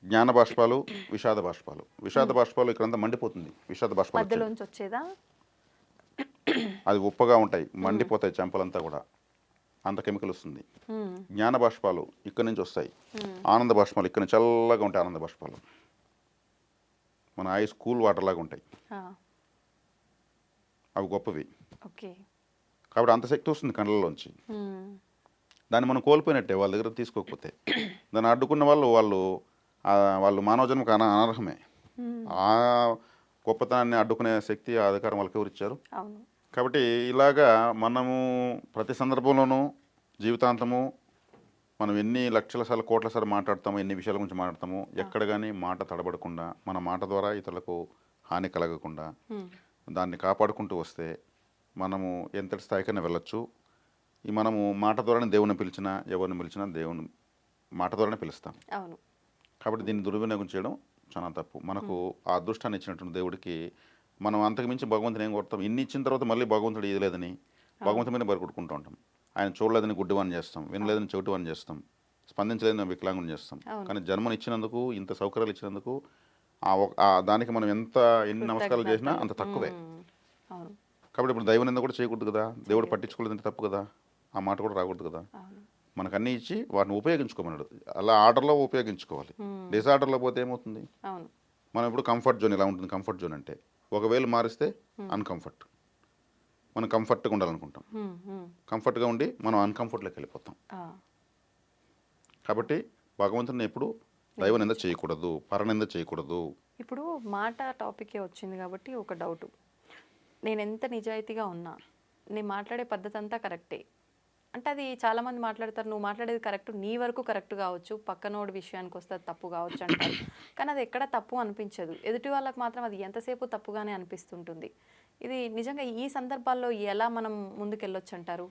జ్ఞాన బాష్పాలు, విషాద బాష్పాలు. విషాద బాష్పాలు ఇక్కడంతా మండిపోతుంది. విషాద బాష్పాలు అది ఉప్పగా ఉంటాయి, మండిపోతాయి చెంపలంతా కూడా, అంత కెమికల్ వస్తుంది. జ్ఞాన బాష్పాలు ఇక్కడి నుంచి వస్తాయి. ఆనంద బాష్పాలు ఇక్కడ నుంచి చల్లగా ఉంటాయి. ఆనంద బాష్పాలు మన ఐస్ కూల్ వాటర్ లాగా ఉంటాయి. అవి గొప్పవి. కాబట్టి అంత శక్తి వస్తుంది కళ్ళలోంచి. దాన్ని మనం కోల్పోయినట్టే వాళ్ళ దగ్గర తీసుకోకపోతే. దాన్ని అడ్డుకున్న వాళ్ళు మానవ జన్మకు అనర్హమే. ఆ గొప్పతనాన్ని అడ్డుకునే శక్తి, అధికారం వాళ్ళకి ఎవరు ఇచ్చారు? కాబట్టి ఇలాగా మనము ప్రతి సందర్భంలోనూ జీవితాంతము మనం ఎన్ని లక్షల సార్లు కోట్ల సార్లు మాట్లాడతామో, ఎన్ని విషయాల గురించి మాట్లాడతామో, ఎక్కడ కానీ మాట తడబడకుండా, మన మాట ద్వారా ఇతరులకు హాని కలగకుండా దాన్ని కాపాడుకుంటూ వస్తే మనము ఎంతటి స్థాయికైనా వెళ్ళొచ్చు. మనము మాట ద్వారానే దేవుని పిలిచినా, ఎవరిని పిలిచినా దేవుని మాట ద్వారానే పిలుస్తాం. కాబట్టి దీన్ని దుర్వినియోగం చేయడం చాలా తప్పు. మనకు ఆ అదృష్టాన్ని ఇచ్చినటువంటి దేవుడికి మనం అంతకుమించి భగవంతుని ఏం కొడతాం? ఇన్ని ఇచ్చిన తర్వాత మళ్ళీ భగవంతుడు ఇది లేదని భగవంతుడి మీద బరికొట్టుకుంటూ ఉంటాం. ఆయన చూడలేదని గుడ్డివాన్ని చేస్తాం, వినలేదని చెవిటివాన్ని చేస్తాం, స్పందించలేదని వికలాంగుని చేస్తాం. కానీ జన్మని ఇచ్చినందుకు, ఇంత సౌకర్యాలు ఇచ్చినందుకు దానికి మనం ఎన్ని నమస్కారాలు చేసినా అంత తక్కువే. కాబట్టి ఇప్పుడు దైవ నింద కూడా చేయకూడదు కదా, దేవుడు పట్టించుకోలేదంటే తప్పు కదా, ఆ మాట కూడా రాకూడదు కదా. మనకు అన్నీ ఇచ్చి వాటిని ఉపయోగించుకోమన్నాడు. అలా ఆర్డర్లో ఉపయోగించుకోవాలి. డిసార్డర్లో పోతే ఏమవుతుంది? అవును. మనం ఇప్పుడు కంఫర్ట్ జోన్ ఇలా ఉంటుంది. కంఫర్ట్ జోన్ అంటే ఒకవేళ మారిస్తే అన్కంఫర్ట్. మనం కంఫర్ట్గా ఉండాలనుకుంటాం, కంఫర్ట్గా ఉండి మనం అన్కంఫర్ట్లోకి వెళ్ళిపోతాం. కాబట్టి భగవంతుని ఎప్పుడు దైవ నింద చేయకూడదు, పరనింద చేయకూడదు. ఇప్పుడు మాట టాపికే వచ్చింది కాబట్టి ఒక డౌట్, నేను ఎంత నిజాయితీగా ఉన్నా, నేను మాట్లాడే పద్ధతి అంతా కరెక్టే అంటే అది చాలామంది మాట్లాడతారు, నువ్వు మాట్లాడేది కరెక్ట్, నీ వరకు కరెక్ట్ కావచ్చు, పక్కనోడి విషయానికి వస్తే అది తప్పు కావచ్చు అంటారు. కానీ అది ఎక్కడ తప్పు అనిపించదు, ఎదుటి వాళ్ళకి మాత్రం అది ఎంతసేపు తప్పుగానే అనిపిస్తుంటుంది. ఇది నిజంగా ఈ సందర్భాల్లో ఎలా మనం ముందుకెళ్ళొచ్చు అంటారు?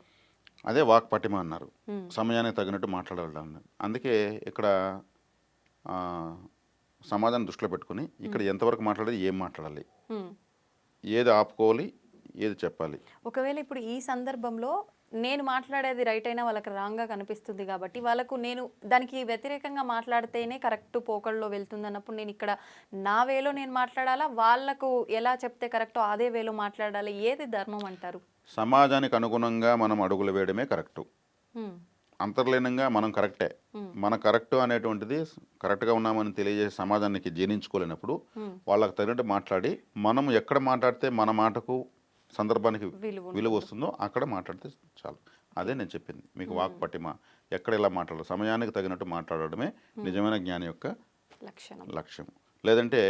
అదే వాక్ పటిమ అన్నారు, సమయానికి తగినట్టు మాట్లాడాలి. అందుకే ఇక్కడ సమాజాన్ని దృష్టిలో పెట్టుకుని ఇక్కడ ఎంతవరకు మాట్లాడాలి, ఏం మాట్లాడాలి, ఏది ఆపుకోవాలి, ఏది చెప్పాలి. ఒకవేళ ఇప్పుడు ఈ సందర్భంలో నేను మాట్లాడేది రైట్ అయినా వాళ్ళకి రాంగ్గా కనిపిస్తుంది కాబట్టి వాళ్ళకు నేను దానికి వ్యతిరేకంగా మాట్లాడితేనే కరెక్ట్ పోకడలో వెళ్తుంది అన్నప్పుడు నేను ఇక్కడ నా వేలో నేను మాట్లాడాలా, వాళ్ళకు ఎలా చెప్తే కరెక్టో అదే వేలో మాట్లాడాలి, ఏది ధర్మం అంటారు? సమాజానికి అనుగుణంగా మనం అడుగులు వేయడమే కరెక్టు. అంతర్లీనంగా మనం కరెక్టే, మన కరెక్ట్ అనేటువంటిది కరెక్ట్గా ఉన్నామని తెలియజేసే సమాజానికి జీర్ణించుకోలేనప్పుడు వాళ్ళకి తగినట్టు మాట్లాడి మనం ఎక్కడ మాట్లాడితే మన మాటకు సందర్భానికి విలువ వస్తుందో అక్కడ మాట్లాడితే చాలు. అదే నేను చెప్పింది మీకు, వాక్ పటిమ. ఎక్కడ ఎలా మాట్లాడాలి, సమయానికి తగినట్టు మాట్లాడడమే నిజమైన జ్ఞాని యొక్క లక్ష్యం. లేదంటే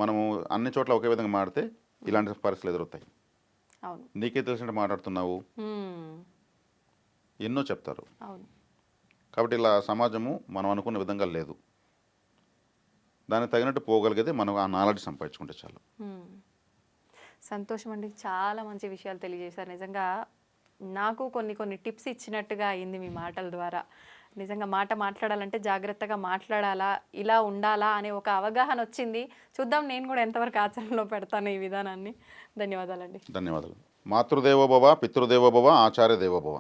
మనము అన్ని చోట్ల ఒకే విధంగా మాడితే ఇలాంటి పరిస్థితులు ఎదురవుతాయి. నీకే తెలిసినట్టు మాట్లాడుతున్నావు ఎన్నో చెప్తారు. కాబట్టి ఇలా సమాజము మనం అనుకున్న విధంగా లేదు. దానికి తగినట్టు పోగలిగేది మనం ఆ నాలెడ్జ్ సంపాదించుకుంటే చాలు. సంతోషం అండి, చాలా మంచి విషయాలు తెలియజేశారు. నిజంగా నాకు కొన్ని టిప్స్ ఇచ్చినట్టుగా అయింది మీ మాటల ద్వారా. నిజంగా మాట్లాడాలంటే జాగ్రత్తగా మాట్లాడాలా, ఇలా ఉండాలా అనే ఒక అవగాహన వచ్చింది. చూద్దాం నేను కూడా ఎంతవరకు ఆచరణలో పెడతాను ఈ విధానాన్ని. ధన్యవాదాలండి. ధన్యవాదాలు. మాతృదేవోభవ, పితృదేవోభవ, ఆచార్య దేవోభవ.